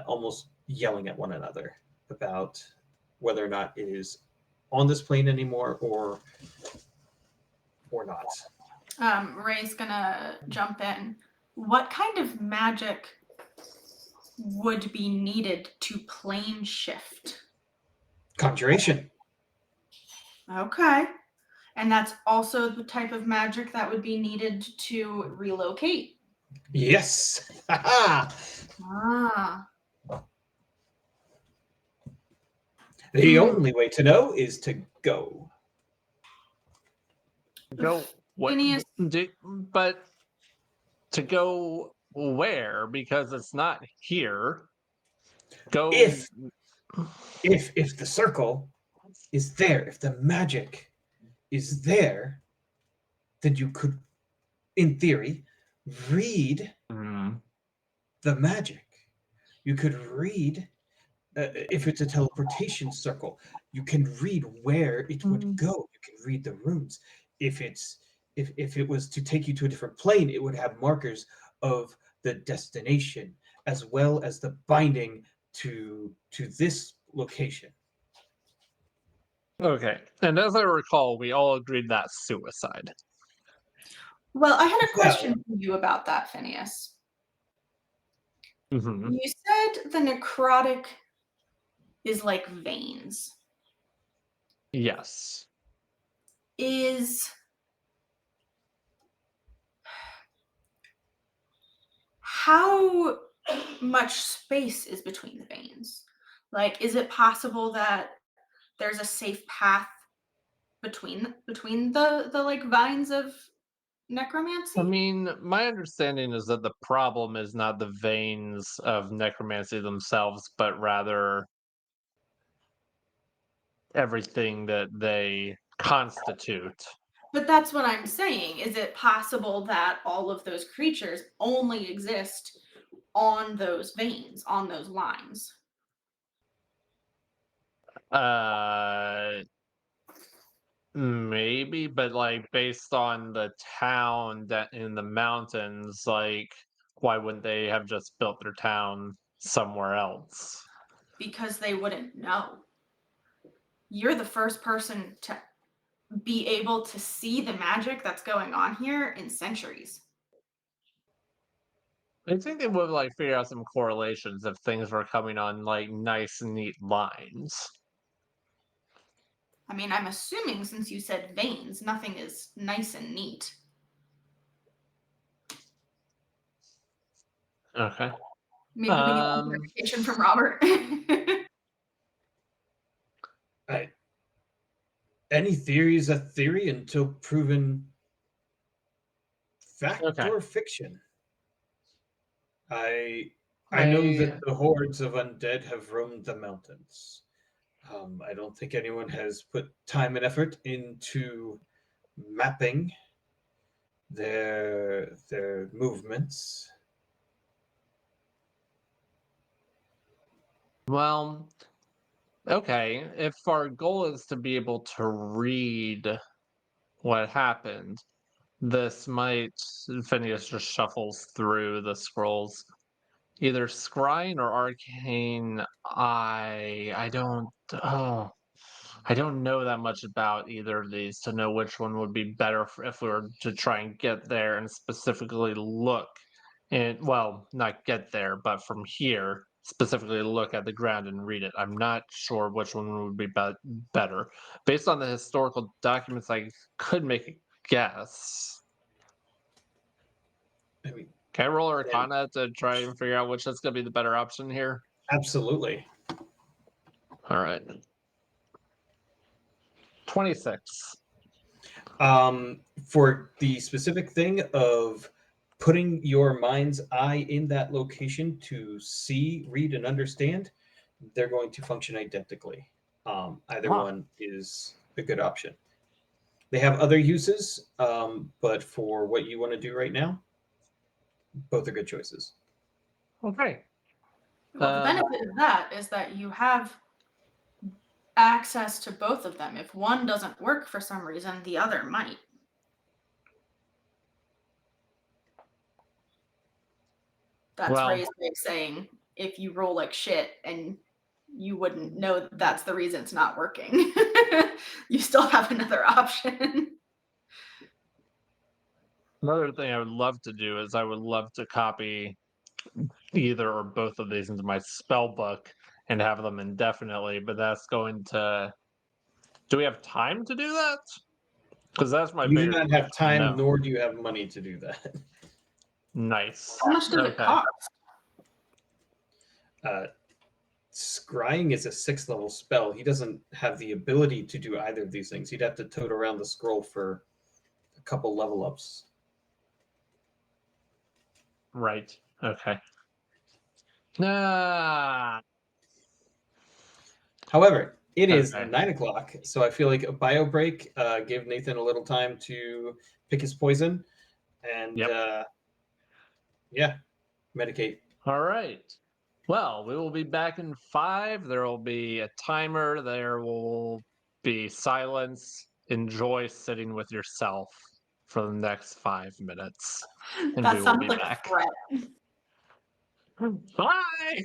almost yelling at one another about whether or not it is on this plane anymore or not. Ray's gonna jump in. What kind of magic would be needed to plane shift? Conjuration. Okay. And that's also the type of magic that would be needed to relocate. Yes. Ah. The only way to know is to go. Go what? Phineas, But to go where? Because it's not here. Go. If the circle is there, if the magic is there, then you could, in theory, read Mm. the magic. You could read, if it's a teleportation circle, you can read where it would go. You can read the runes. If it was to take you to a different plane, it would have markers of the destination as well as the binding to this location. Okay. And as I recall, we all agreed that's suicide. well, I had a Well, question for you about that, Phineas. Mhm. You said the necrotic is like veins. Yes. Is how much space is between the veins? Like, is it possible that there's a safe path between the like vines of necromancy? I mean, my understanding is that the problem is not the veins of necromancy themselves, but rather everything that they constitute. But that's what I'm saying. Is it possible that all of those creatures only exist on those veins, on those lines? Uh, Maybe, but like based on the town that in the mountains, like why wouldn't they have just built their town somewhere else? Because they wouldn't know. You're the first person to be able to see the magic that's going on here in centuries. I think they would like figure out some correlations if things were coming on like nice, neat lines. I mean, I'm assuming since you said veins, nothing is nice and neat. Okay. Maybe we need some Um, clarification from Robert. I, any theory is a theory until proven fact okay. or fiction. I know I that the hordes of undead have roamed the mountains. I don't think anyone has put time and effort into mapping their movements. well, okay. If our goal is to be able to read what happened, this might Phineas just shuffles through the scrolls. Either Scrying or Arcane. I don't know that much about either of these to know which one would be better if we were to try and get there and specifically look and well, not get there, but from here specifically look at the ground and read it. I'm not sure which one would be better. Based on the historical documents, I could make a guess. I mean, Can I roll and Arcana to try and figure out which is going to be the better option here? absolutely. All right. 26. For the specific thing of putting your mind's eye in that location to see, read, and understand, they're going to function identically. Either Huh. one is a good option. They have other uses, but for what you want to do right now, both are good choices. Okay. Well, the benefit of that is that you have access to both of them. If one doesn't work for some reason, the other might. That's Well, Ray's way of saying if you roll like shit and you wouldn't know that that's the reason it's not working. You still have another option. Another thing I would love to do is I would love to copy either or both of these into my spell book and have them indefinitely, but that's going to. Do we have time to do that? Because that's my You do bigger not have question. time, No. nor do you have money to do that. Nice. How much does it Okay. cost? Scrying is a 6th level spell. He doesn't have the ability to do either of these things. He'd have to tote around the scroll for a couple level ups. Right. Okay. Ah. However, it is Okay. 9 o'clock, so I feel like a bio break gave Nathan a little time to pick his poison and Yep. yeah, medicate. All right. Well, we will be back in 5. There will be a timer. There will be silence. Enjoy sitting with yourself for the next 5 minutes, and we That will sounds be like back. a threat. Bye.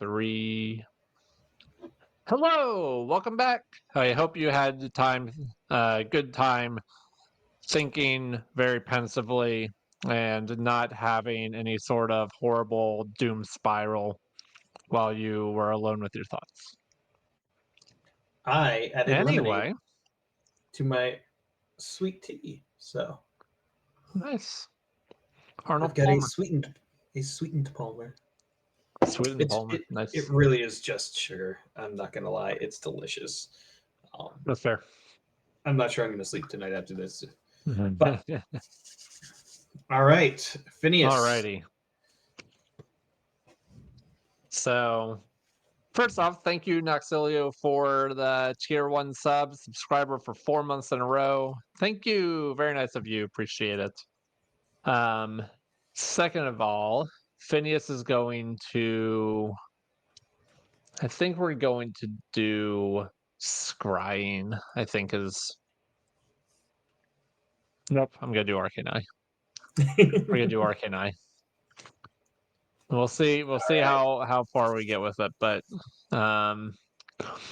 3. Hello, welcome back. I hope you had the time, good time thinking very pensively and not having any sort of horrible doom spiral while you were alone with your thoughts. I added lemonade Anyway, to my sweet tea, so nice. I've Arnold got Palmer. a sweetened Palmer. Sweet and Palmer. It Nice. really is just sugar. I'm not gonna lie, it's delicious. That's fair. I'm not sure I'm gonna sleep tonight after this. But But all right, Phineas. alrighty. So first off, thank you, Noxilio, for the tier 1 subscriber for 4 months in a row. Thank you. Very nice of you. Appreciate it. Second of all, Phineas is going to, I think we're going to do Scrying, I think is, nope, I'm going to do Arcane Eye. We're going to do Arcane Eye. We'll see how far we get with it, but I'm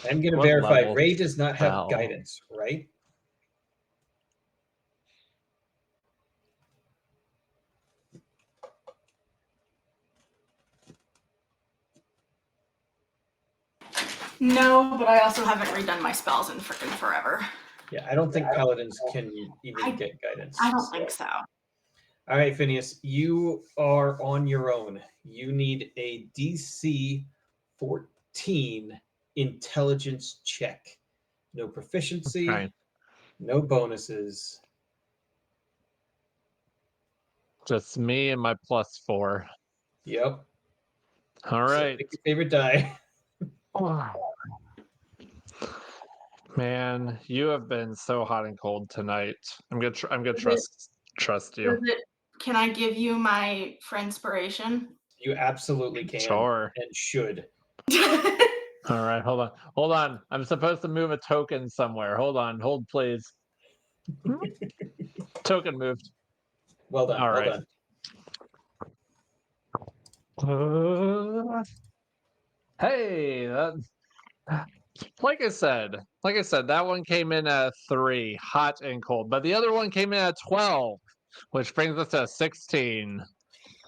gonna what verify level Ray does not have spell? guidance, right? No, but I also haven't redone my spells in freaking forever. Yeah, I don't think paladins can even get guidance. I don't think so. All right, Phineas, you are on your own. You need a DC 14 intelligence check. No proficiency, Okay. no bonuses. Just me and my +4. Yep. All So right. pick your favorite die. Man, you have been so hot and cold tonight. I'm gonna trust you. Can I give you my friendspiration? You absolutely can Sure. and should. All right, hold on. I'm supposed to move a token somewhere. Hold please. Token moved. Well done. All well right. done. Hey, like I said, that one came in at 3, hot and cold, but the other one came in at 12, which brings us to 16.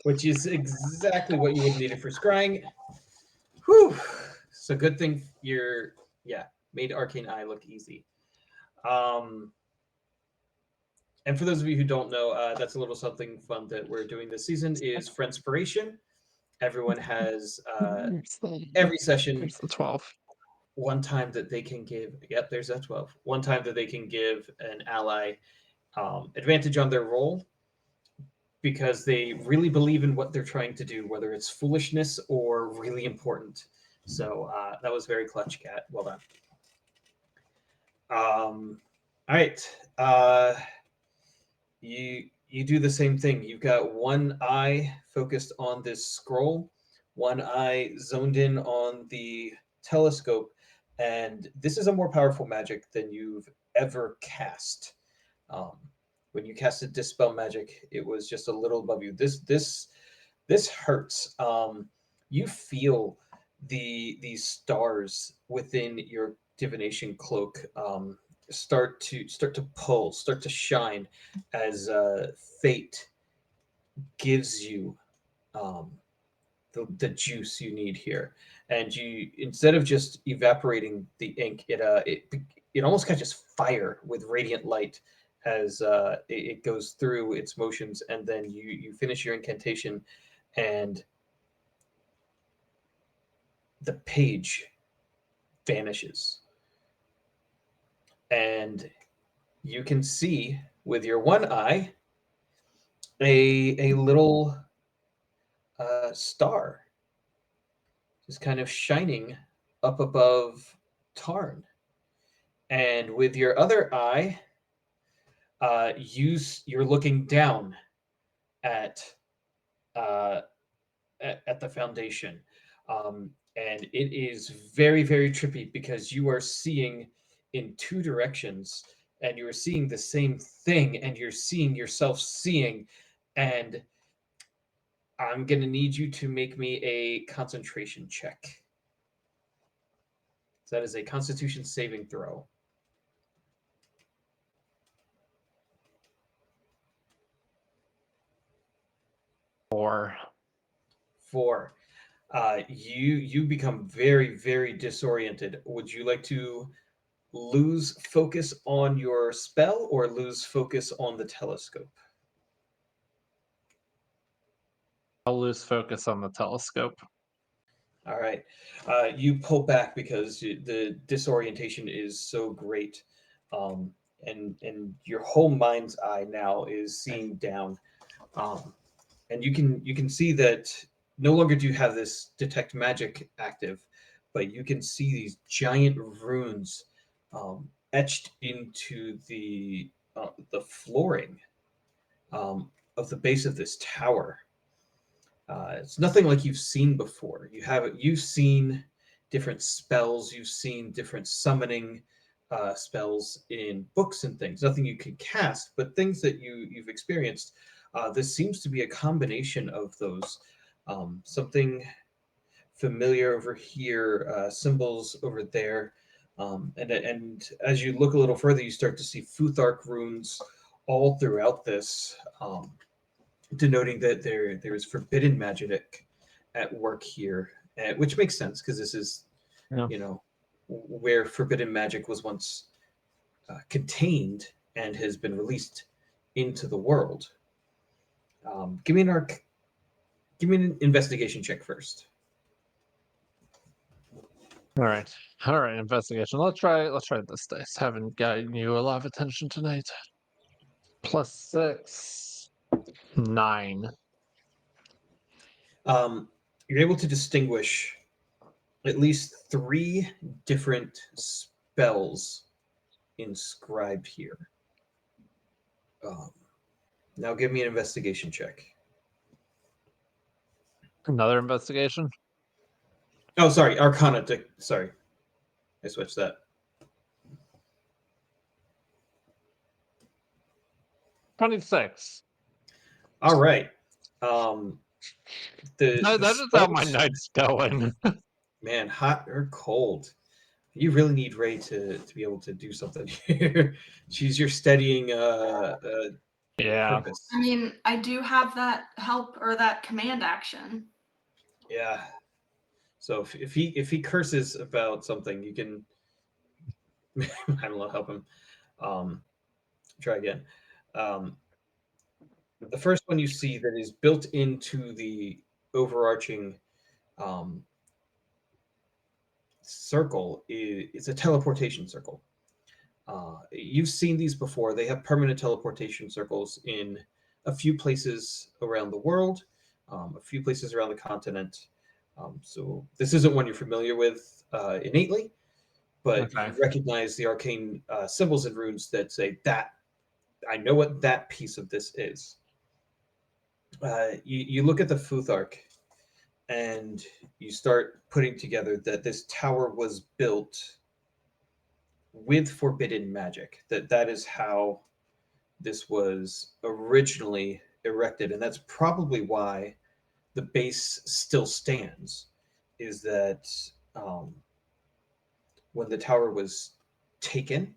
Which is exactly what you would have needed for scrying. Whew. So good thing you're made Arcane Eye look easy. And for those of you who don't know, that's a little something fun that we're doing this season is Friendspiration. Everyone has every session There's the 12. one time that they can give. Yep, there's that 12. One time that they can give an ally advantage on their roll because they really believe in what they're trying to do, whether it's foolishness or really important. So that was very clutch, Cat. Well done. All right. You do the same thing. You've got one eye focused on this scroll, one eye zoned in on the telescope, and this is a more powerful magic than you've ever cast. When you casted Dispel Magic, it was just a little above you. This hurts. You feel these stars within your divination cloak start to pull, start to shine as fate gives you the juice you need here. And you, instead of just evaporating the ink, it almost catches fire with radiant light as it goes through its motions, and then you finish your incantation, and the page vanishes, and you can see with your one eye a little star just kind of shining up above Tarn. And with your other eye, you're looking down at the foundation, and it is very, very trippy because you are seeing in two directions, and you are seeing the same thing, and you're seeing yourself seeing, and I'm going to need you to make me a concentration check. So that is a Constitution saving throw. Or 4. You become very, very disoriented. Would you like to lose focus on your spell or lose focus on the telescope? I'll lose focus on the telescope. All right. You pull back because the disorientation is so great. And your whole mind's eye now is seeing down. And you can see that no longer do you have this detect magic active, but you can see these giant runes etched into the flooring of the base of this tower. It's nothing like you've seen before. You've seen different spells, you've seen different summoning spells in books and things. Nothing you can cast, but things that you've experienced. This seems to be a combination of those. Something familiar over here, symbols over there, and as you look a little further, you start to see Futhark runes all throughout this. Denoting that there is forbidden magic at work here, which makes sense because this is, Yeah. where forbidden magic was once contained and has been released into the world. Give me an investigation check first. All right, investigation. Let's try this dice. Haven't gotten you a lot of attention tonight. +6, 9. You're able to distinguish at least 3 different spells inscribed here. Now give me an investigation check. Another investigation. Oh, sorry, Arcana. Sorry, I switched that. 26. All right. The That's just how my spells, night's going. man, hot or cold. You really need Ray to be able to do something here. She's your steadying Yeah. purpose. I mean, I do have that help or that command action. Yeah. So if he curses about something, you can I don't know, help him. Try again. The first one you see that is built into the overarching circle is a teleportation circle. You've seen these before. They have permanent teleportation circles in a few places around the world, a few places around the continent. So this isn't one you're familiar with innately, but Okay. you recognize the arcane symbols and runes that say that I know what that piece of this is. You look at the Futhark and you start putting together that this tower was built with forbidden magic. That is how this was originally erected, and that's probably why the base still stands. Is that when the tower was taken,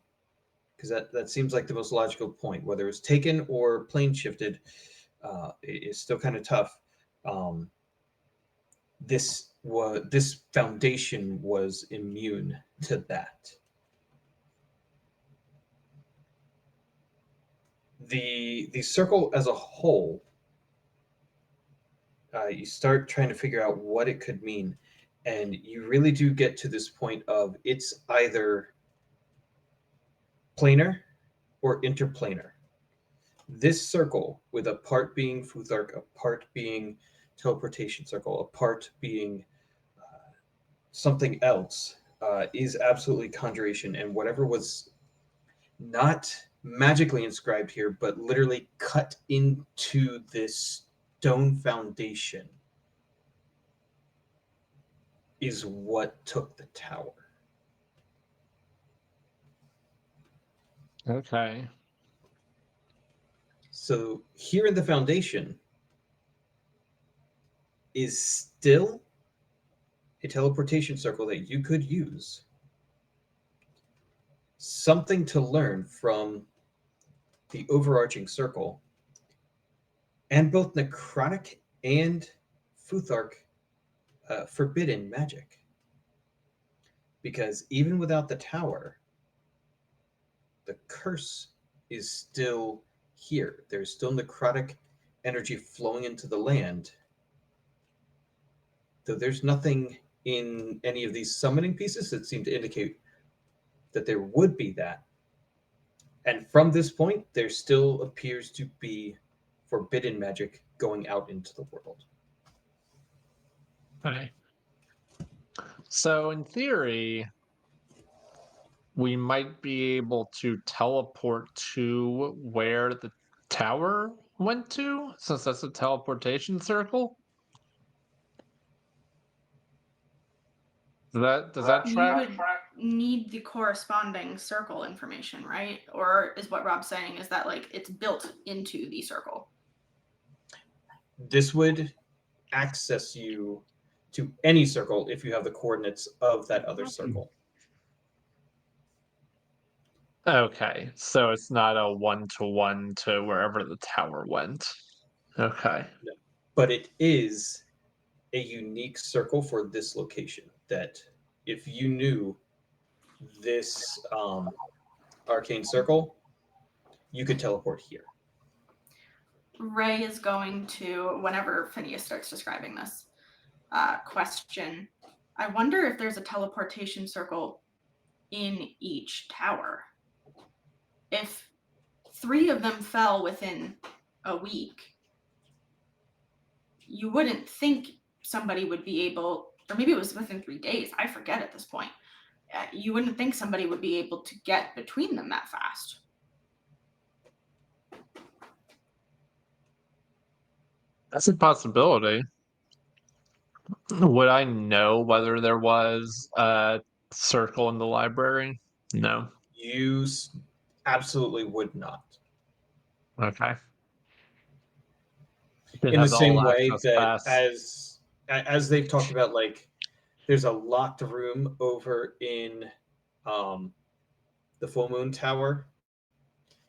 because that seems like the most logical point. Whether it was taken or plane shifted, is still kind of tough. This foundation was immune to that. The circle as a whole, you start trying to figure out what it could mean, and you really do get to this point of it's either planar or interplanar. This circle, with a part being Futhark, a part being teleportation circle, a part being something else, is absolutely conjuration, and whatever was not magically inscribed here, but literally cut into this stone foundation is what took the tower. Okay. So here in the foundation, is still a teleportation circle that you could use. Something to learn from the overarching circle, and both necrotic and Futhark forbidden magic. Because even without the tower, the curse is still here. There's still necrotic energy flowing into the land. Though there's nothing in any of these summoning pieces that seem to indicate that there would be that. And from this point, there still appears to be forbidden magic going out into the world. Okay. So in theory, we might be able to teleport to where the tower went to, since that's a teleportation circle. Does that You track? would need the corresponding circle information, right? Or is what Rob's saying is that like it's built into the circle? This would access you to any circle if you have the coordinates of that other circle. Okay, so it's not a one-to-one to wherever the tower went. Okay. But it is a unique circle for this location that if you knew this arcane circle, you could teleport here. Ray is going to, whenever Phineas starts describing this, question, I wonder if there's a teleportation circle in each tower. If 3 of them fell within a week, you wouldn't think somebody would be able, or maybe it was within 3 days, I forget at this point. You wouldn't think somebody would be able to get between them that fast. That's a possibility. Would I know whether there was a circle in the library? No. You absolutely would not. Okay. Didn't In the have the same all way access that pass. as they've talked about, like there's a locked room over in the Full Moon Tower,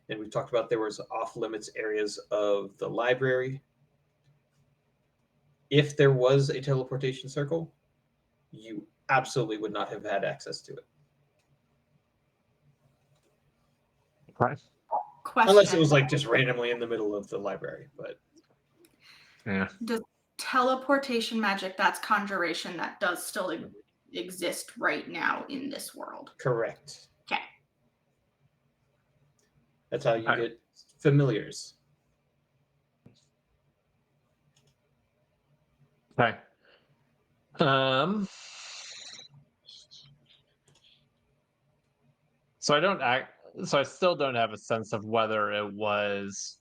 and we've talked about there was off limits areas of the library. If there was a teleportation circle, you absolutely would not have had access to it. Right. Question. Unless it was like just randomly in the middle of the library, but Yeah. Does teleportation magic, that's conjuration, that does still exist right now in this world? correct. Okay. That's how you Right. get familiars. Okay. So I still don't have a sense of whether it was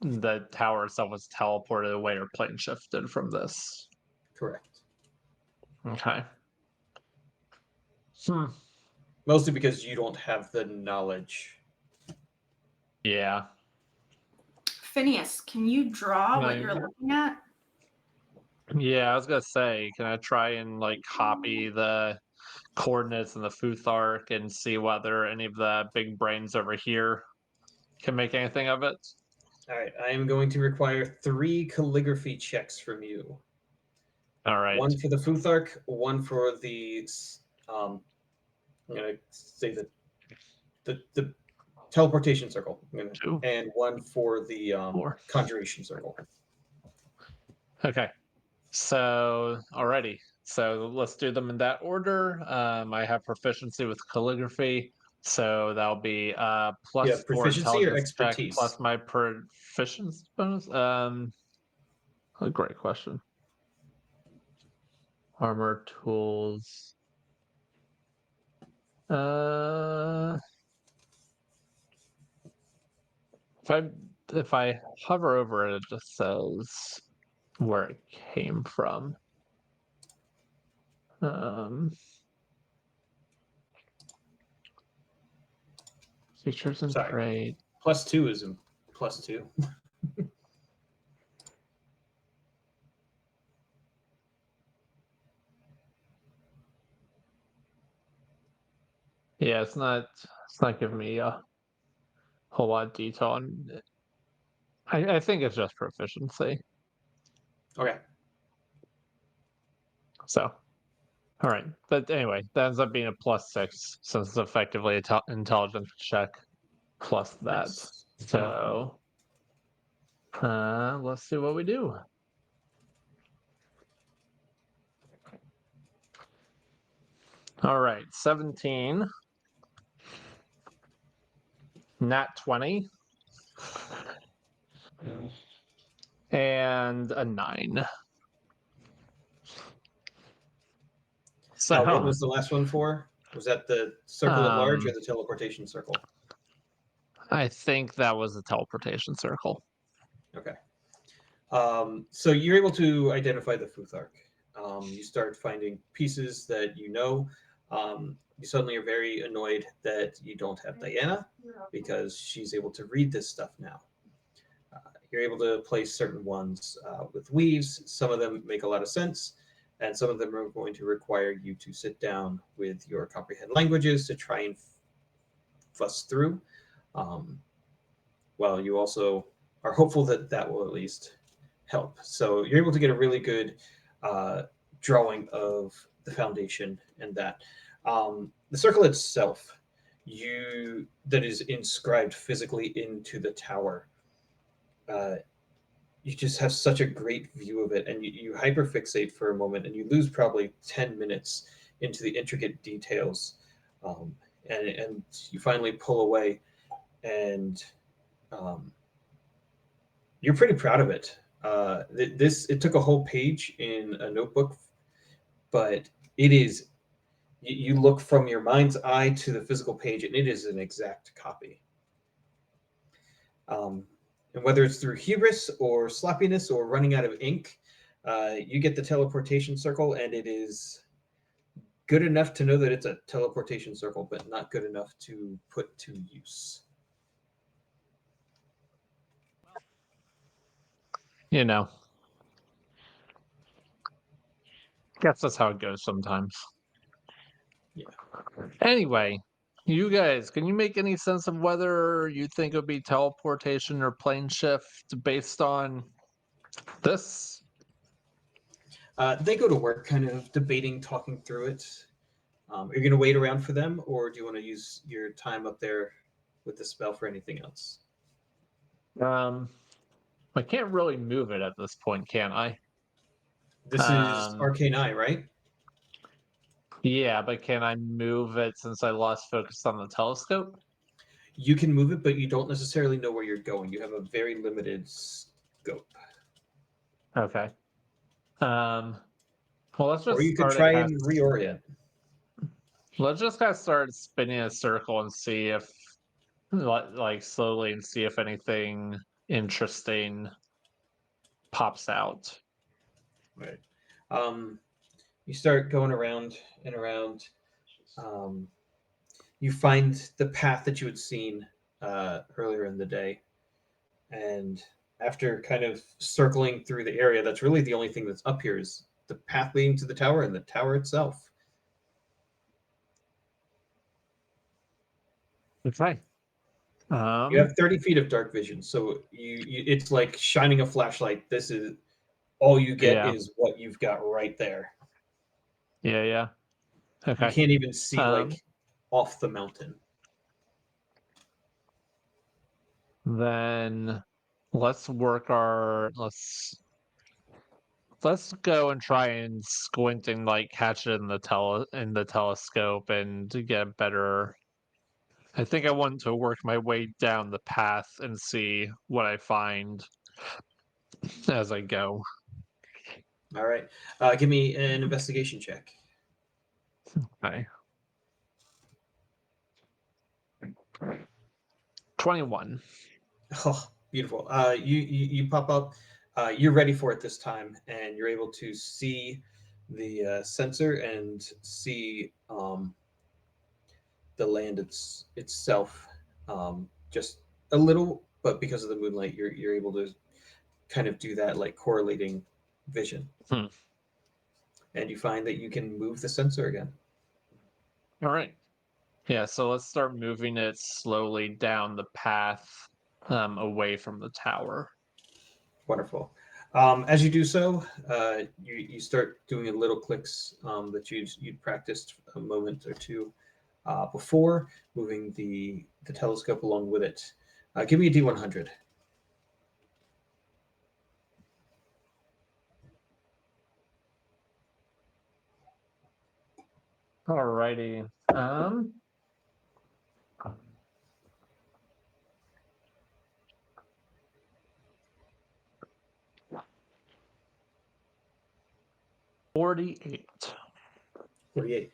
the tower itself was teleported away or plane shifted from this. Correct. Okay. Mostly because you don't have the knowledge. Yeah. Phineas, can you draw what No. you're looking at? Yeah, I was gonna say, can I try and like copy the coordinates in the Futhark and see whether any of the big brains over here can make anything of it? All right, I am going to require 3 calligraphy checks from you. All right. 1 for the Futhark, 1 for the I'm gonna say the teleportation circle, Two, and 1 for the 4. conjuration circle. Okay. So alrighty. So let's do them in that order. I have proficiency with calligraphy, so that'll be You plus have 4 proficiency or intelligence check expertise? plus my proficiency bonus. A great question. Armor tools. Uh, if I hover over it, it just says where it came from. Features and Sorry. trade. +2 is +2. Yeah, it's not giving me a whole lot of detail on it. I think it's just proficiency. Okay. So, all right. But anyway, that ends up being a +6 since it's effectively a intelligence check plus that. Nice. So, let's see what we do. All right, 17, nat 20, and a 9. What So, was the last one for? Was that the circle at large or the teleportation circle? I think that was a teleportation circle. Okay. So you're able to identify the Futhark. You start finding pieces that you know. You suddenly are very annoyed that you don't have Diana because she's able to read this stuff now. You're able to place certain ones with weaves. Some of them make a lot of sense, and some of them are going to require you to sit down with your comprehend languages to try and fuss through. Um, well, you also are hopeful that that will at least help. So you're able to get a really good uh, drawing of the foundation and that. The circle itself, that is inscribed physically into the tower. Uh, you just have such a great view of it, and you hyperfixate for a moment, and you lose probably 10 minutes into the intricate details, um, and you finally pull away, and um, you're pretty proud of it. It took a whole page in a notebook, but it is you look from your mind's eye to the physical page, and it is an exact copy. Um, and whether it's through hubris or sloppiness or running out of ink, you get the teleportation circle, and it is good enough to know that it's a teleportation circle, but not good enough to put to use. You know, guess that's how it goes sometimes. Yeah. Anyway, you guys, can you make any sense of whether you think it would be teleportation or plane shift based on this? They go to work kind of debating, talking through it. Are you going to wait around for them, or do you want to use your time up there with the spell for anything else? Um, I can't really move it at this point, can I? This is Um, Arcane Eye, right? yeah, but can I move it since I lost focus on the telescope? You can move it, but you don't necessarily know where you're going. You have a very limited scope. Okay. Um, well, Or you could try and reorient. let's just kind of start spinning a circle and see if, like, slowly and see if anything interesting pops out. Right. Um, you start going around and around. Um, you find the path that you had seen earlier in the day. And after kind of circling through the area, that's really the only thing that's up here is the path leading to the tower and the tower itself. Okay. You have 30 feet of dark vision, so it's like shining a flashlight. This is all you get Yeah, is what you've got right there. yeah. You Okay. can't even see Um, like off the mountain. then let's work our let's go and try and squint and like catch it in the telescope and to get a better. I think I want to work my way down the path and see what I find as I go. All right, give me an investigation check. Okay. 21. Oh, beautiful. You pop up. You're ready for it this time, and you're able to see the sensor and see the land itself just a little, but because of the moonlight, you're able to kind of do that like correlating vision, Hmm. and you find that you can move the sensor again. All right. Yeah, so let's start moving it slowly down the path away from the tower. Wonderful. As you do so, you start doing little clicks that you'd practiced a moment or two before, moving the telescope along with it. Give me a D100. Alrighty. 48. 48.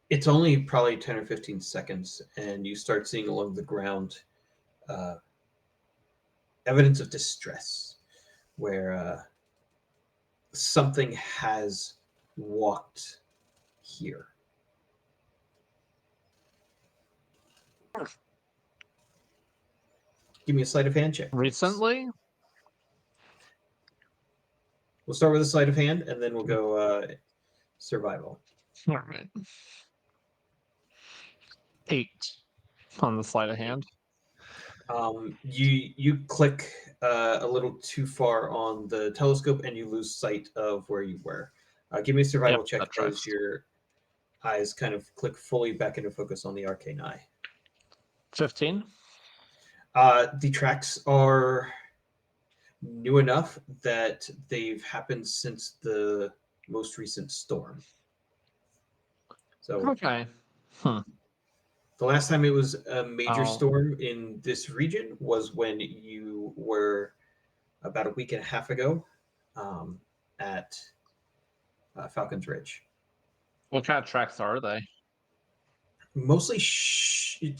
It's only probably 10 or 15 seconds, and you start seeing along the ground uh, evidence of distress where something has walked here. Give me a sleight of hand check. Recently? We'll start with a sleight of hand, and then we'll go survival. All right. 8 on the sleight of hand. You click a little too far on the telescope, and you lose sight of where you were. Give me a survival check that tracks. as your eyes kind of click fully back into focus on the arcane eye. 15. The tracks are new enough that they've happened since the most recent storm. So Okay. the last time it was a major Oh. storm in this region was when you were about a week and a half ago at Falcon's Ridge. What kind of tracks are they? Mostly,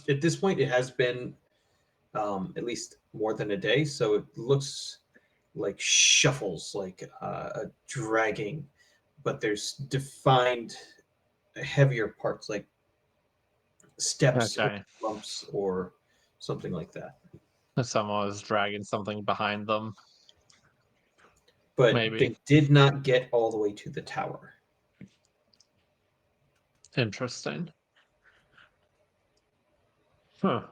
at this point, it has been at least more than a day, so it looks like shuffles, like a dragging, but there's defined heavier parts, like steps or Okay. bumps or something like that. Someone was dragging something behind them. But Maybe. they did not get all the way to the tower. Interesting. Huh.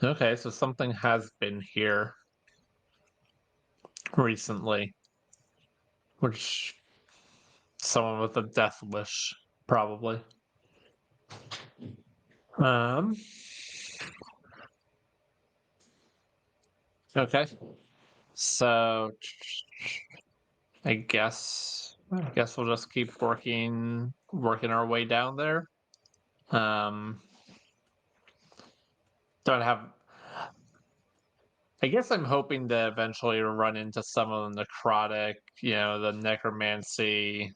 Okay, so something has been here recently, which someone with a death wish, probably. Okay. So I guess we'll just keep working our way down there. Don't have I guess I'm hoping to eventually run into some of the necrotic, the necromancy,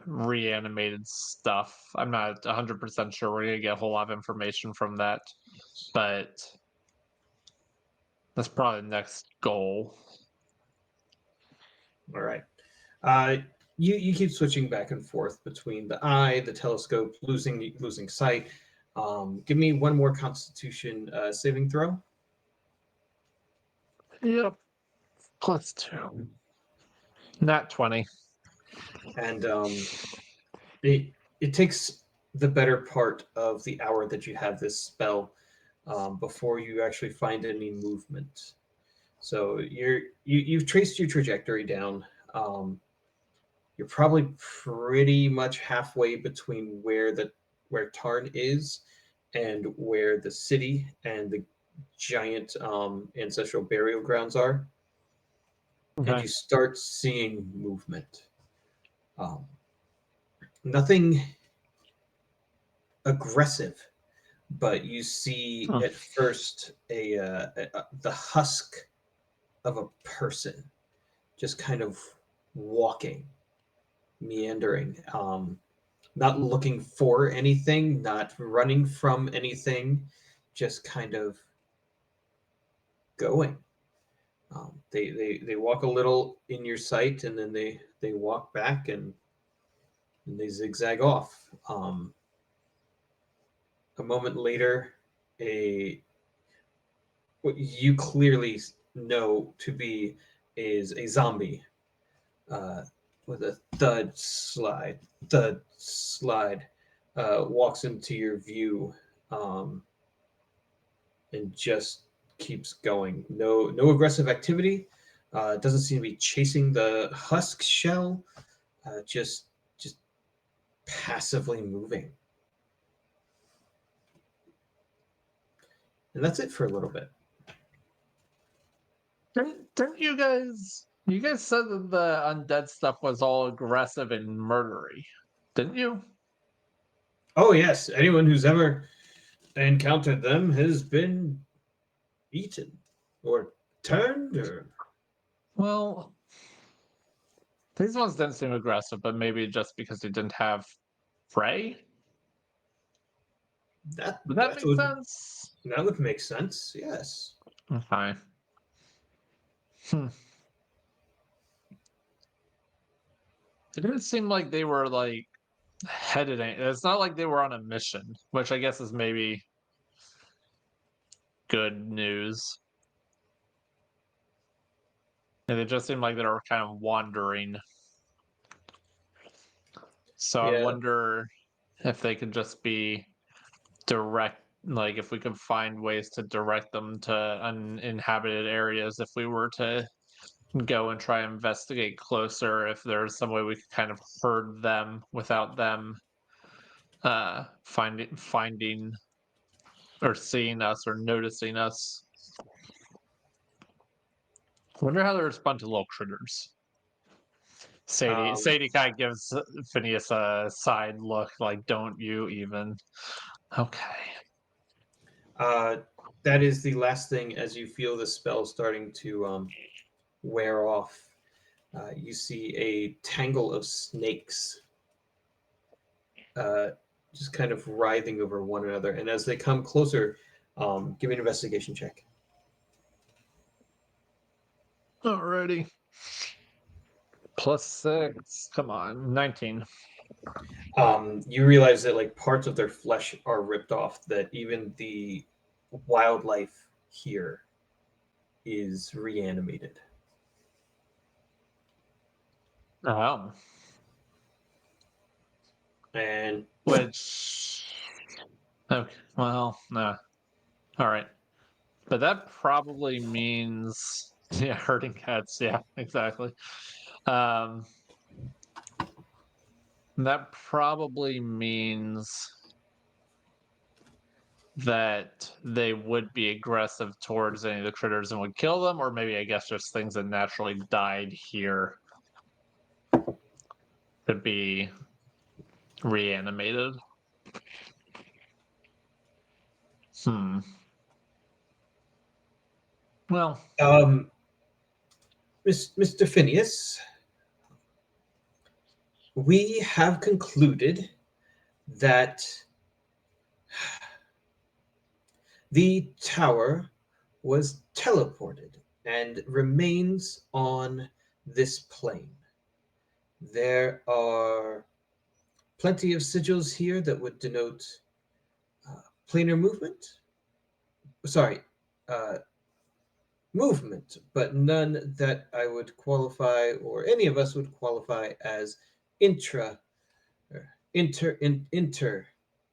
reanimated stuff. I'm not 100% sure we're gonna get a whole lot of information from that, but that's probably the next goal. All right. You keep switching back and forth between the eye, the telescope, losing sight. Give me one more Constitution saving throw. Yep. +2. Not 20. And it takes the better part of the hour that you have this spell before you actually find any movement. So you've traced your trajectory down. You're probably pretty much halfway between where Tarn is and where the city and the giant ancestral burial grounds are, and Okay. you start seeing movement. Nothing aggressive, but you see at first the husk of a person just kind of walking, meandering, not looking for anything, not running from anything, just kind of going. They walk a little in your sight, and then they walk back and they zigzag off. A moment later, what you clearly know to be is a zombie with a thud slide, walks into your view, and just keeps going. No aggressive activity. Doesn't seem to be chasing the husk shell. Just passively moving. And that's it for a little bit. Didn't you guys? You guys said that the undead stuff was all aggressive and murdery, didn't you? Oh yes, anyone who's ever encountered them has been eaten or turned or Well, these ones didn't seem aggressive, but maybe just because they didn't have prey. that Would that that make would sense? that would make sense. Yes. Okay. Hmm. It didn't seem like they were like headed. It's not like they were on a mission, which I guess is maybe good news. And it just seemed like they were kind of wandering. So I Yeah. wonder if they could just be direct, like if we could find ways to direct them to uninhabited areas if we were to go and try and investigate closer, if there's some way we could kind of herd them without them finding or seeing us or noticing us. I wonder how they respond to little critters. Um, Sadie kind of gives Phineas a side look, like, "Don't you even?" Okay. that is the last thing as you feel the spell starting to wear off. You see a tangle of snakes uh, just kind of writhing over one another. And as they come closer, give me an investigation check. Alrighty. +6. Come on. 19. You realize that like parts of their flesh are ripped off, that even the wildlife here is reanimated. Oh. And Which. Okay. Well, nah. Alright. But that probably means. Yeah, herding cats. Yeah, exactly. Um, that probably means that they would be aggressive towards any of the critters and would kill them, or maybe I guess just things that naturally died here could be reanimated. Hmm. Well, Mr. Phineas, we have concluded that the tower was teleported and remains on this plane. There are plenty of sigils here that would denote planar movement. Sorry, uh, movement, but none that I would qualify, or any of us would qualify as intra or interplanar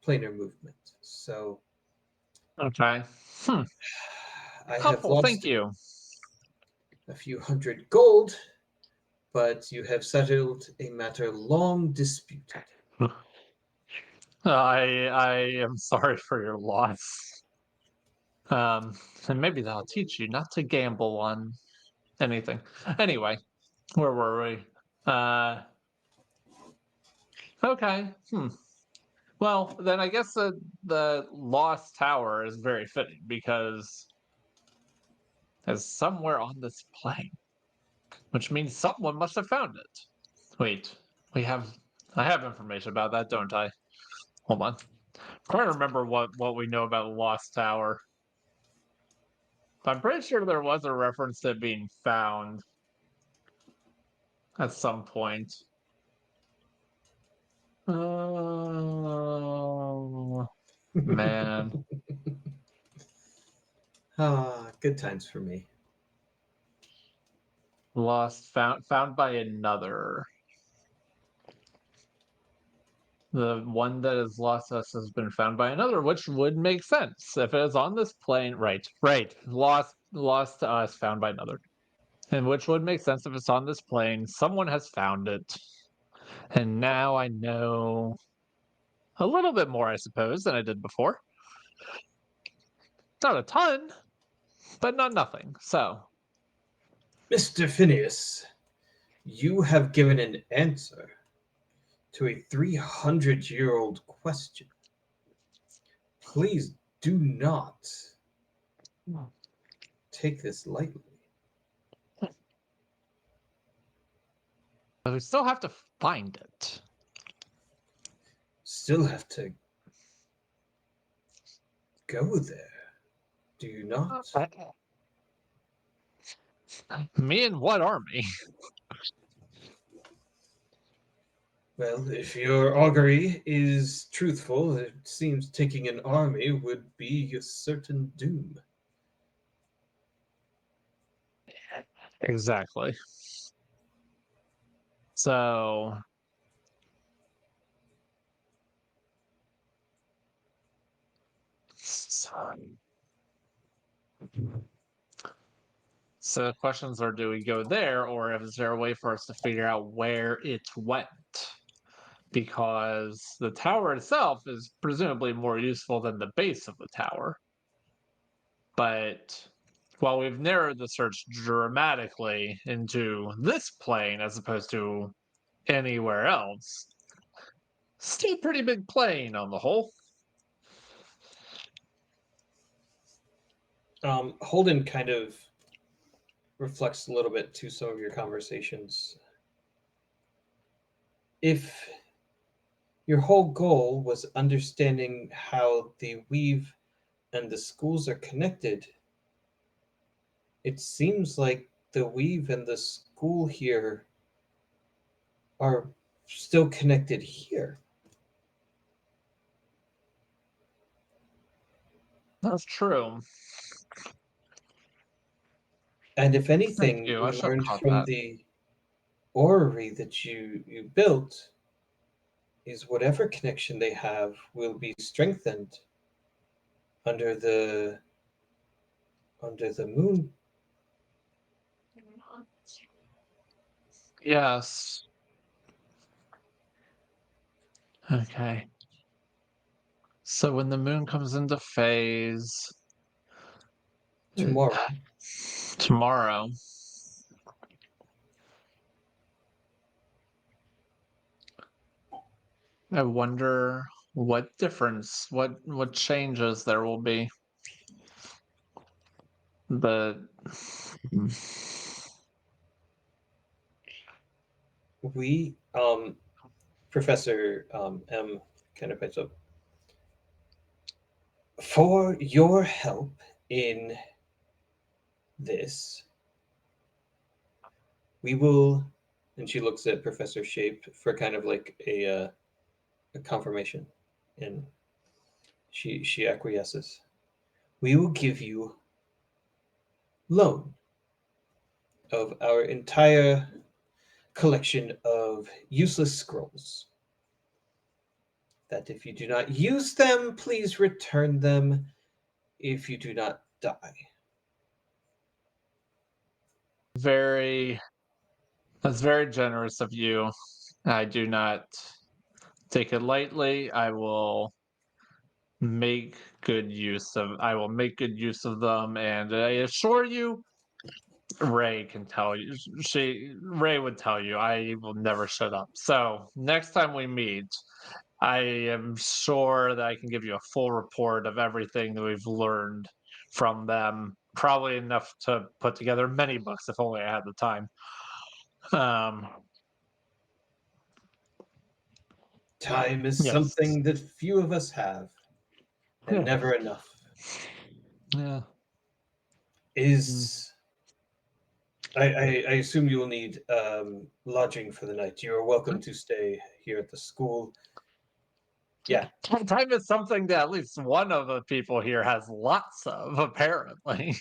movement. So okay. Hmm. I have Helpful. Thank lost you. a few hundred gold, but you have settled a matter long disputed. I am sorry for your loss. And maybe that'll teach you not to gamble on anything. Anyway, where were we? Okay. Hmm. Well, then I guess the Lost Tower is very fitting because it's somewhere on this plane, which means someone must have found it. Wait, we have I have information about that, don't I? Hold on. I'm trying to remember what we know about the Lost Tower. I'm pretty sure there was a reference to it being found at some point. Oh man, Good times for me. lost found by another. The one that is lost to us has been found by another, which would make sense if it is on this plane. Right, right. Lost to us, found by another, and which would make sense if it's on this plane. Someone has found it, and now I know a little bit more, I suppose, than I did before. Not a ton, but not nothing. So, Mr. Phineas, you have given an answer to a 300-year-old question. Please do not take this lightly. but we still have to find it. Still have to go there, do you not? Me and what army? Well, if your augury is truthful, it seems taking an army would be a certain doom. Exactly. So, so the questions are: do we go there, or is there a way for us to figure out where it went? Because the tower itself is presumably more useful than the base of the tower. But while we've narrowed the search dramatically into this plane as opposed to anywhere else, still pretty big plane on the whole. Holden kind of reflects a little bit to some of your conversations. If your whole goal was understanding how the weave and the schools are connected, it seems like the weave and the school here are still connected here. That's true. And if Thank anything, you. I we should have learned caught from that. the orrery that you built is whatever connection they have will be strengthened under the moon. Yes. Okay. So when the moon comes into phase Tomorrow, tomorrow, I wonder what difference, what changes there will be. But we Professor M kind of picks up for your help in this. We will, and she looks at Professor Shape for kind of like a confirmation, and she acquiesces. We will give you loan of our entire collection of useless scrolls. That if you do not use them, please return them if you do not die. very that's very generous of you. I do not take it lightly. I will make good use of them, and I assure you, Ray can tell you. Ray would tell you I will never shut up. So next time we meet, I am sure that I can give you a full report of everything that we've learned from them. Probably enough to put together many books if only I had the time. Um, Time is yes. something that few of us have, and Yeah. never enough. Yeah. Mm. Is I assume you will need lodging for the night. You are welcome to stay here at the school. Yeah, Time is something that at least one of the people here has lots of, apparently.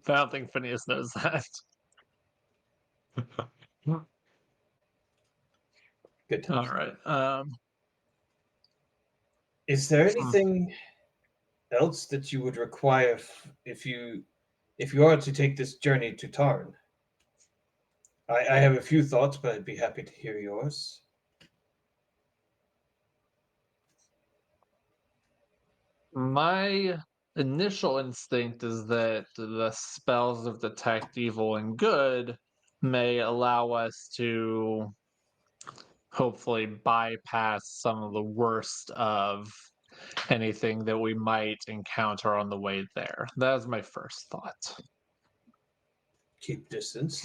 But I don't think Phineas knows that. Good All times. right. Is there Hmm. anything else that you would require if you are to take this journey to Tarn? I have a few thoughts, but I'd be happy to hear yours. My initial instinct is that the spells of detect evil and good may allow us to hopefully bypass some of the worst of anything that we might encounter on the way there. That was my first thought. Keep distance.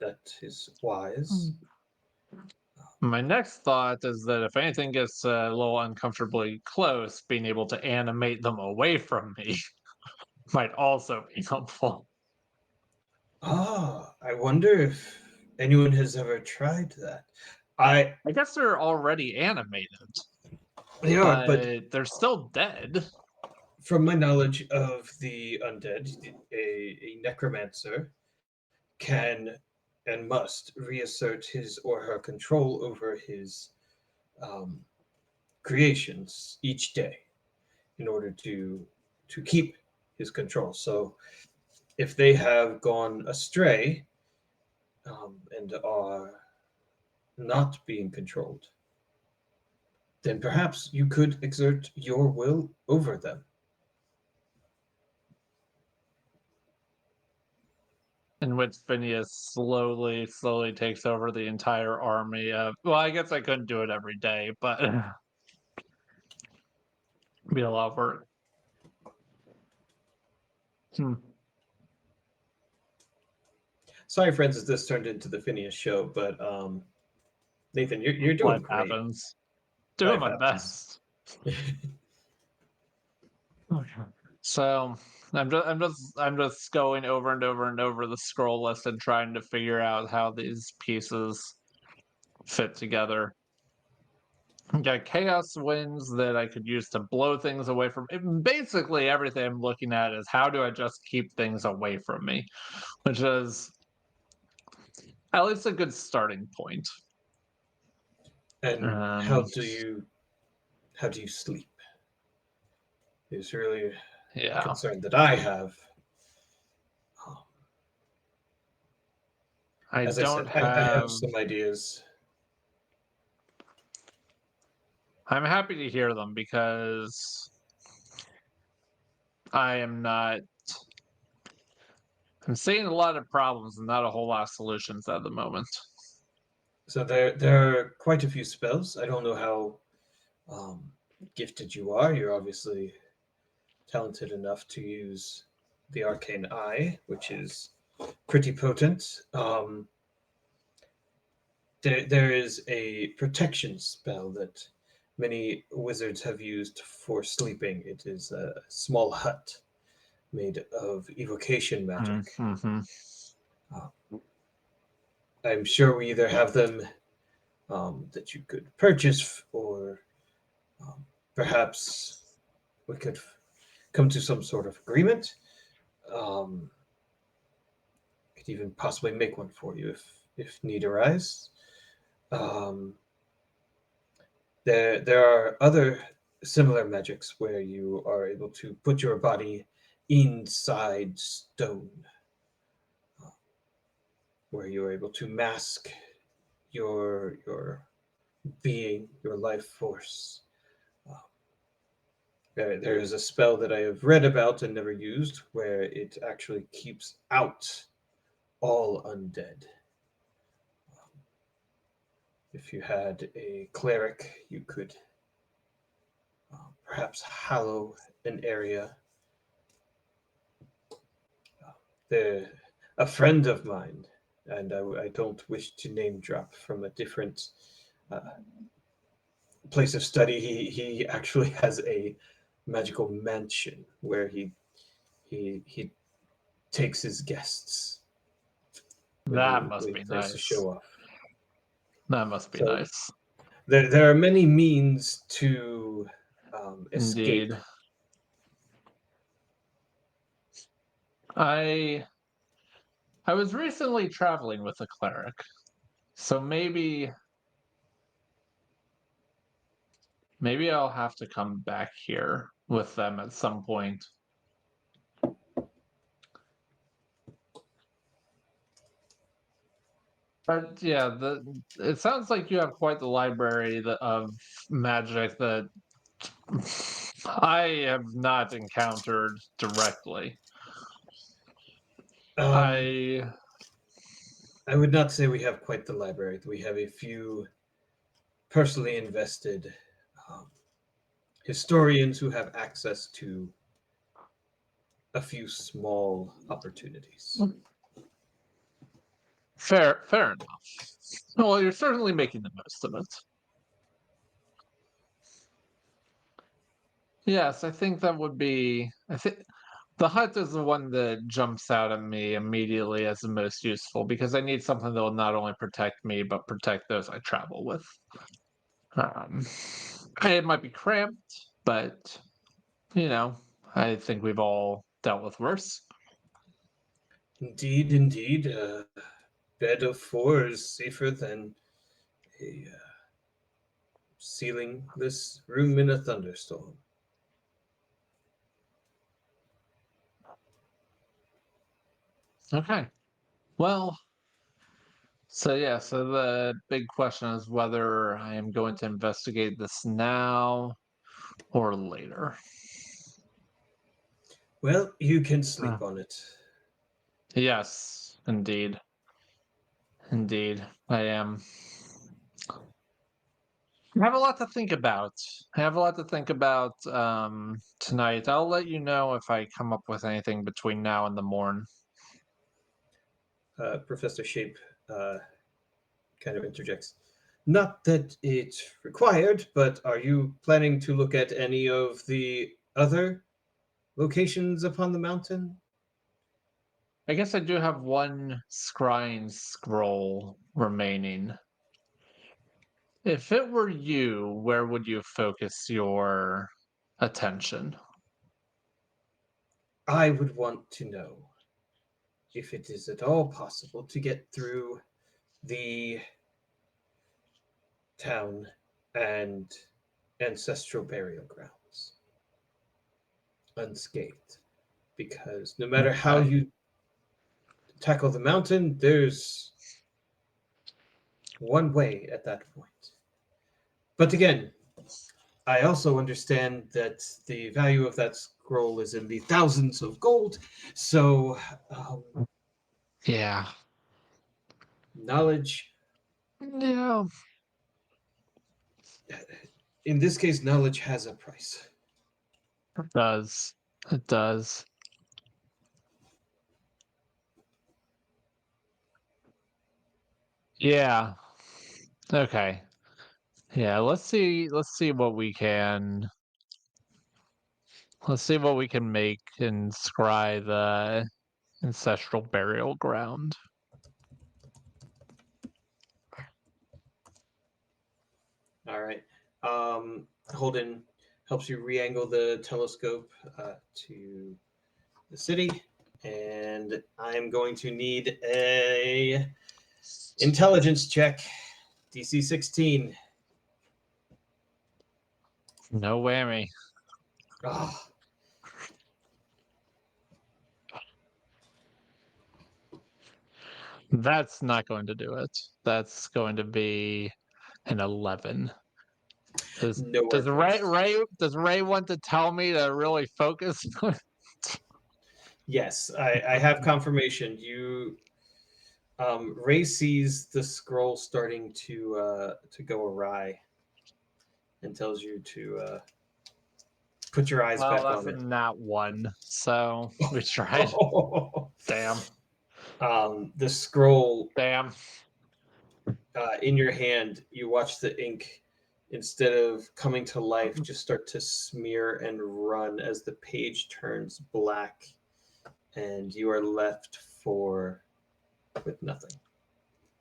That is wise. Mm. My next thought is that if anything gets a little uncomfortably close, being able to animate them away from me might also be helpful. Ah, I wonder if anyone has ever tried that. I I guess they're already animated, They are, but but they're still dead. from my knowledge of the undead, a necromancer can and must reassert his or her control over his um, creations each day in order to keep his control. So if they have gone astray and are not being controlled, then perhaps you could exert your will over them. In which Phineas slowly takes over the entire army of. Well, I guess I couldn't do it every day, but it'd be a lot of work. Hmm. Sorry, friends, as this turned into the Phineas show, but Nathan, you're doing Life great. happens. Doing Life my happens. best. Okay. So I'm just going over and over and over the scroll list and trying to figure out how these pieces fit together. Got chaos winds that I could use to blow things away from. Basically, everything I'm looking at is how do I just keep things away from me, which is at least a good starting point. And Um, how do you sleep? Is really a yeah, concern that I have. Um, I as I don't said, I have have. some ideas. I'm happy to hear them because I am not. I'm seeing a lot of problems and not a whole lot of solutions at the moment. So there are quite a few spells. I don't know how um, gifted you are. You're obviously talented enough to use the arcane eye, which is pretty potent. There is a protection spell that many wizards have used for sleeping. It is a small hut made of evocation magic. Mm-hmm. Uh, I'm sure we either have them that you could purchase, or um, perhaps we could come to some sort of agreement. Um, could even possibly make one for you if need arise. Um, there are other similar magics where you are able to put your body inside stone, uh, where you are able to mask your being, your life force. Uh, there is a spell that I have read about and never used where it actually keeps out all undead. If you had a cleric, you could perhaps hallow an area. The A friend of mine, and I don't wish to name drop from a different uh, place of study. He actually has a magical mansion where he takes his guests That when must he be plans to nice. show off. That must be So nice. there are many means to escape. Indeed. I I was recently traveling with a cleric, so maybe Maybe I'll have to come back here with them at some point. But yeah, it sounds like you have quite the library of magic that I have not encountered directly. Um, I I would not say we have quite the library. We have a few personally invested um, historians who have access to a few small opportunities. fair enough. Well, you're certainly making the most of it. Yes, I think that would be. I think the hut is the one that jumps out at me immediately as the most useful because I need something that will not only protect me but protect those I travel with. Um, it might be cramped, but you know, I think we've all dealt with worse. Indeed, indeed. A bed of four is safer than a ceilingless room in a thunderstorm. Okay. Well, so yeah, so the big question is whether I am going to investigate this now or later. Well, you can sleep Huh. on it. Yes, indeed. Indeed, I am. I have a lot to think about. I have a lot to think about tonight. I'll let you know if I come up with anything between now and the morn. Professor Shape uh, kind of interjects. Not that it's required, but are you planning to look at any of the other locations upon the mountain? I guess I do have one scrying scroll remaining. If it were you, where would you focus your attention? I would want to know if it is at all possible to get through the town and ancestral burial grounds unscathed. Because no matter how Okay. you tackle the mountain, there's one way at that point. But again, I also understand that the value of that scroll is in the thousands of gold. So, Yeah. knowledge, Yeah. in this case, knowledge has a price. It does. It does. Yeah. Okay. Yeah, let's see what we can let's see what we can make and scry the ancestral burial ground. All right. Holden helps you re-angle the telescope to the city, and I'm going to need a intelligence check, DC 16. No whammy. Oh, That's not going to do it. That's going to be an 11. Does nowhere does Ray close. Ray does Ray want to tell me to really focus? Yes, I have confirmation. Ray sees the scroll starting to go awry and tells you to put your eyes Well, back that's on a it. not one. So we tried. Damn. The scroll Damn. in your hand, you watch the ink, instead of coming to life, just start to smear and run as the page turns black, and you are left with nothing.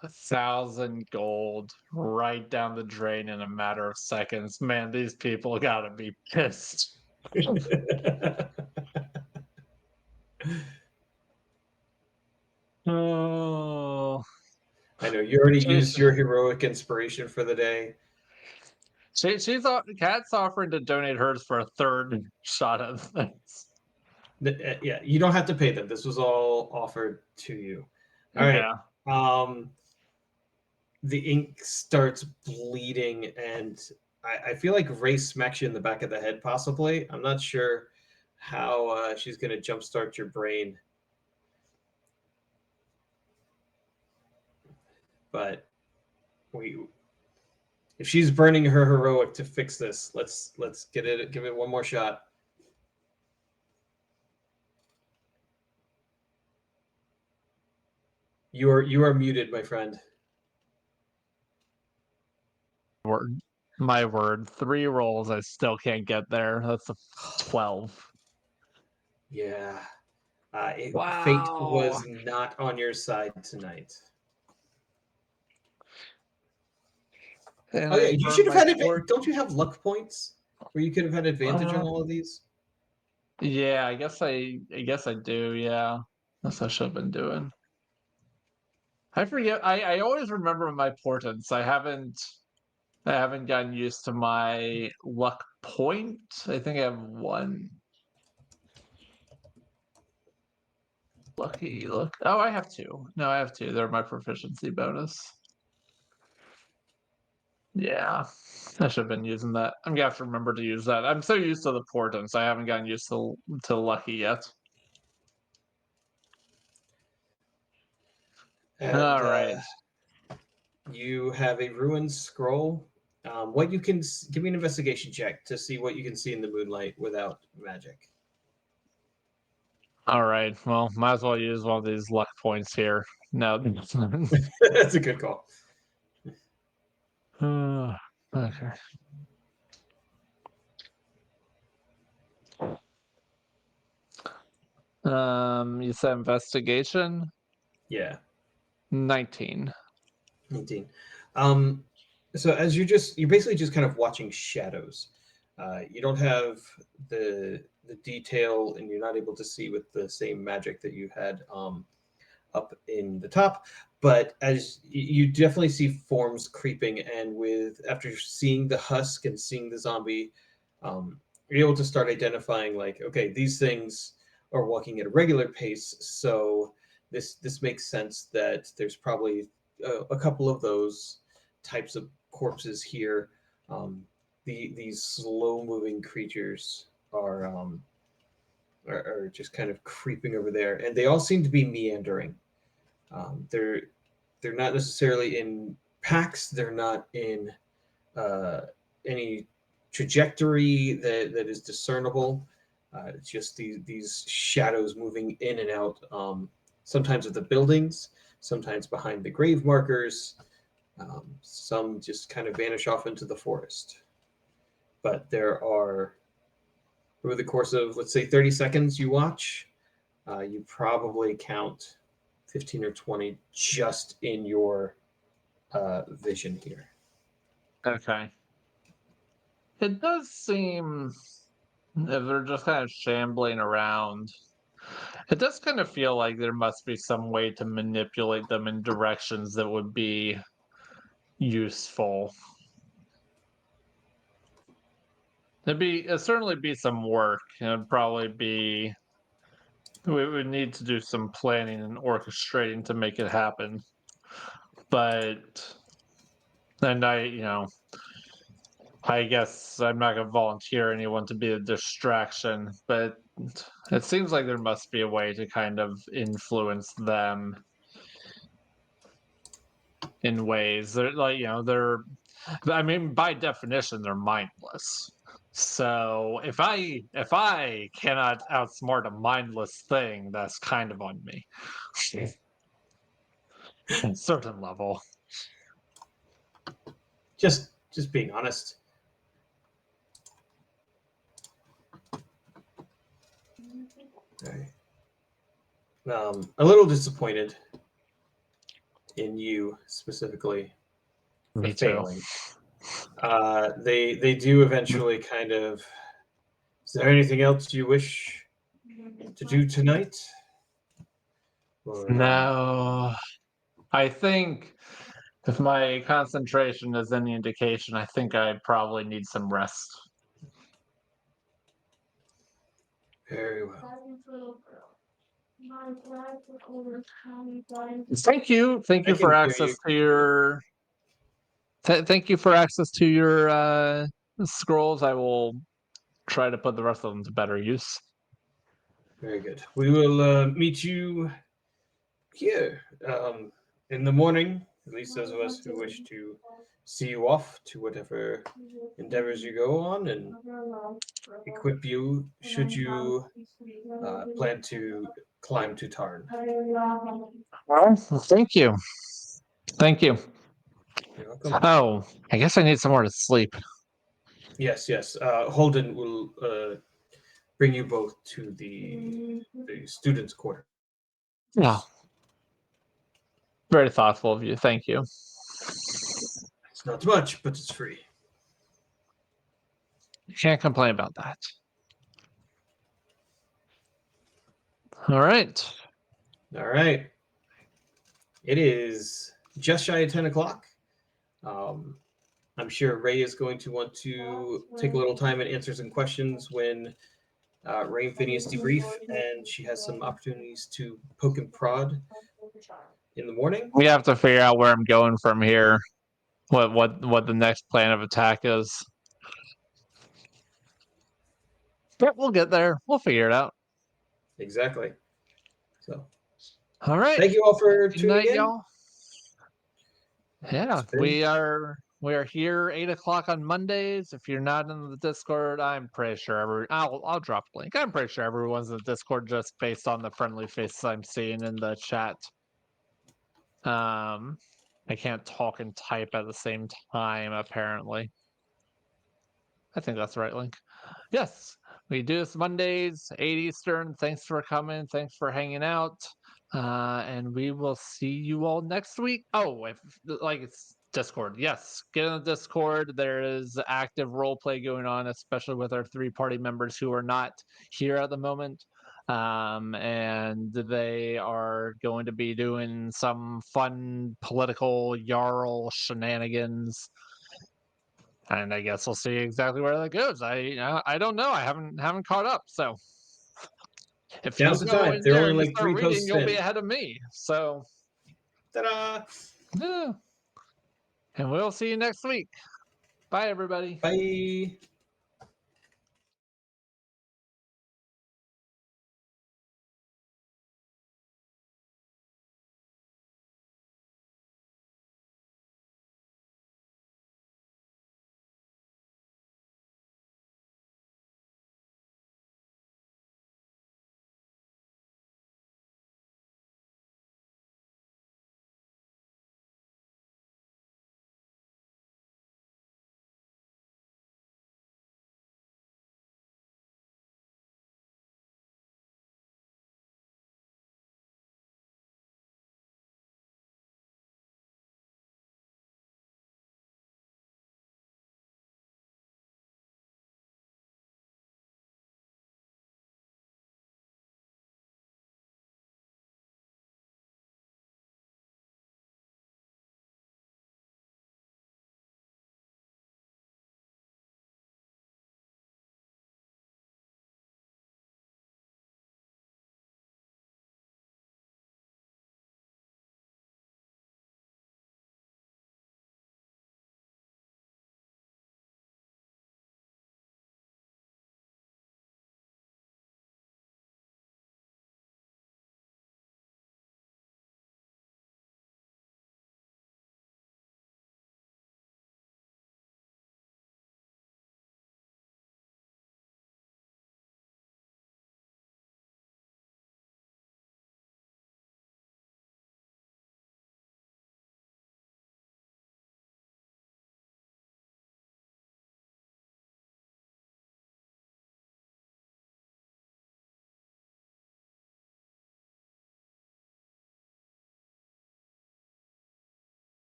1,000 gold right down the drain in a matter of seconds. Man, these people gotta be pissed. Oh, I know you already used Jason. your heroic inspiration for the day. Kat's offering to donate hers for a third shot of this. Yeah, you don't have to pay them. This was all offered to you. All right. Yeah. The ink starts bleeding, and I feel like Ray smacks you in the back of the head, possibly. I'm not sure how she's going to jumpstart your brain. But if she's burning her heroic to fix this, let's give it one more shot. You are muted, my friend. My word, 3 rolls, I still can't get there. That's a 12. Yeah. Fate Wow. was not on your side tonight. And Oh yeah, I you burned should have my had. Don't you have luck points where you could have had advantage on all of these? Yeah, I guess I do. Yeah, that's what I should have been doing. I forget. I always remember my portents. I haven't gotten used to my luck point. I think I have 1. Lucky look. Oh, I have 2. No, I have 2. They're my proficiency bonus. Yeah, I should have been using that. I'm gonna have to remember to use that. I'm so used to the portents. I haven't gotten used to lucky yet. And, All right. You have a ruined scroll. What you can give me an investigation check to see what you can see in the moonlight without magic. All right. Well, might as well use one of these luck points here. No. That's a good call. Okay. You said investigation? Yeah. 19. 19. So as you're basically just kind of watching shadows. You don't have the detail, and you're not able to see with the same magic that you had up in the top. But as you definitely see forms creeping, and after seeing the husk and seeing the zombie, you're able to start identifying like, okay, these things are walking at a regular pace, so this makes sense that there's probably a couple of those types of corpses here. These slow moving creatures are just kind of creeping over there, and they all seem to be meandering. They're not necessarily in packs. They're not in any trajectory that is discernible. It's just these shadows moving in and out. Sometimes of the buildings, sometimes behind the grave markers. Some just kind of vanish off into the forest. But there are, over the course of, let's say, 30 seconds you watch, you probably count 15 or 20 just in your vision here. Okay. It does seem, if they're just kind of shambling around, it does kind of feel like there must be some way to manipulate them in directions that would be useful. It'd certainly be some work. It'd probably be, we would need to do some planning and orchestrating to make it happen. But, and I guess I'm not going to volunteer anyone to be a distraction, but it seems like there must be a way to kind of influence them in ways that, like, I mean, by definition, they're mindless. So if I cannot outsmart a mindless thing, that's kind of on me. At a certain level. Just being honest. Okay. A little disappointed in you specifically for Me too. failing. They do eventually kind of. Is there anything else you wish to do tonight? Or, No. I think If my concentration is any indication, I think I probably need some rest. Very well. Thank you. Thank you I can for hear access you. to your. Thank you for access to your scrolls. I will try to put the rest of them to better use. Very good. We will meet you here in the morning, at least those of us who wish to see you off to whatever endeavors you go on, and equip you should you plan to climb to Tarn. Well, thank you. Thank you. You're welcome. Oh, I guess I need somewhere to sleep. Yes, yes. Holden will bring you both to the students' quarter. Oh, very thoughtful of you. Thank you. It's not much, but it's free. Can't complain about that. All right. All right. It is just shy of 10 o'clock. I'm sure Ray is going to want to take a little time and answer some questions when Ray and Phineas debrief, and she has some opportunities to poke and prod in the morning. We have to figure out where I'm going from here. What the next plan of attack is. But we'll get there. We'll figure it out. Exactly. So, All right. thank you all for Good tuning night, in. y'all. Yeah, It's been- we are here 8 o'clock on Mondays. If you're not in the Discord, I'm pretty sure I'll drop a link. I'm pretty sure everyone's in the Discord just based on the friendly faces I'm seeing in the chat. I can't talk and type at the same time, apparently. I think that's the right link. Yes, we do this Mondays, 8 Eastern. Thanks for coming. Thanks for hanging out. And we will see you all next week. Oh, it's Discord. Yes, get in the Discord. There is active role play going on, especially with our 3 party members who are not here at the moment. And they are going to be doing some fun political Jarl shenanigans. And I guess we'll see exactly where that goes. I don't know. I haven't caught up. So if you Now's the go time. in There are there only and like start 3 reading, posts you'll be in. ahead of me. So Ta-da! yeah. And we'll see you next week. Bye, everybody. Bye.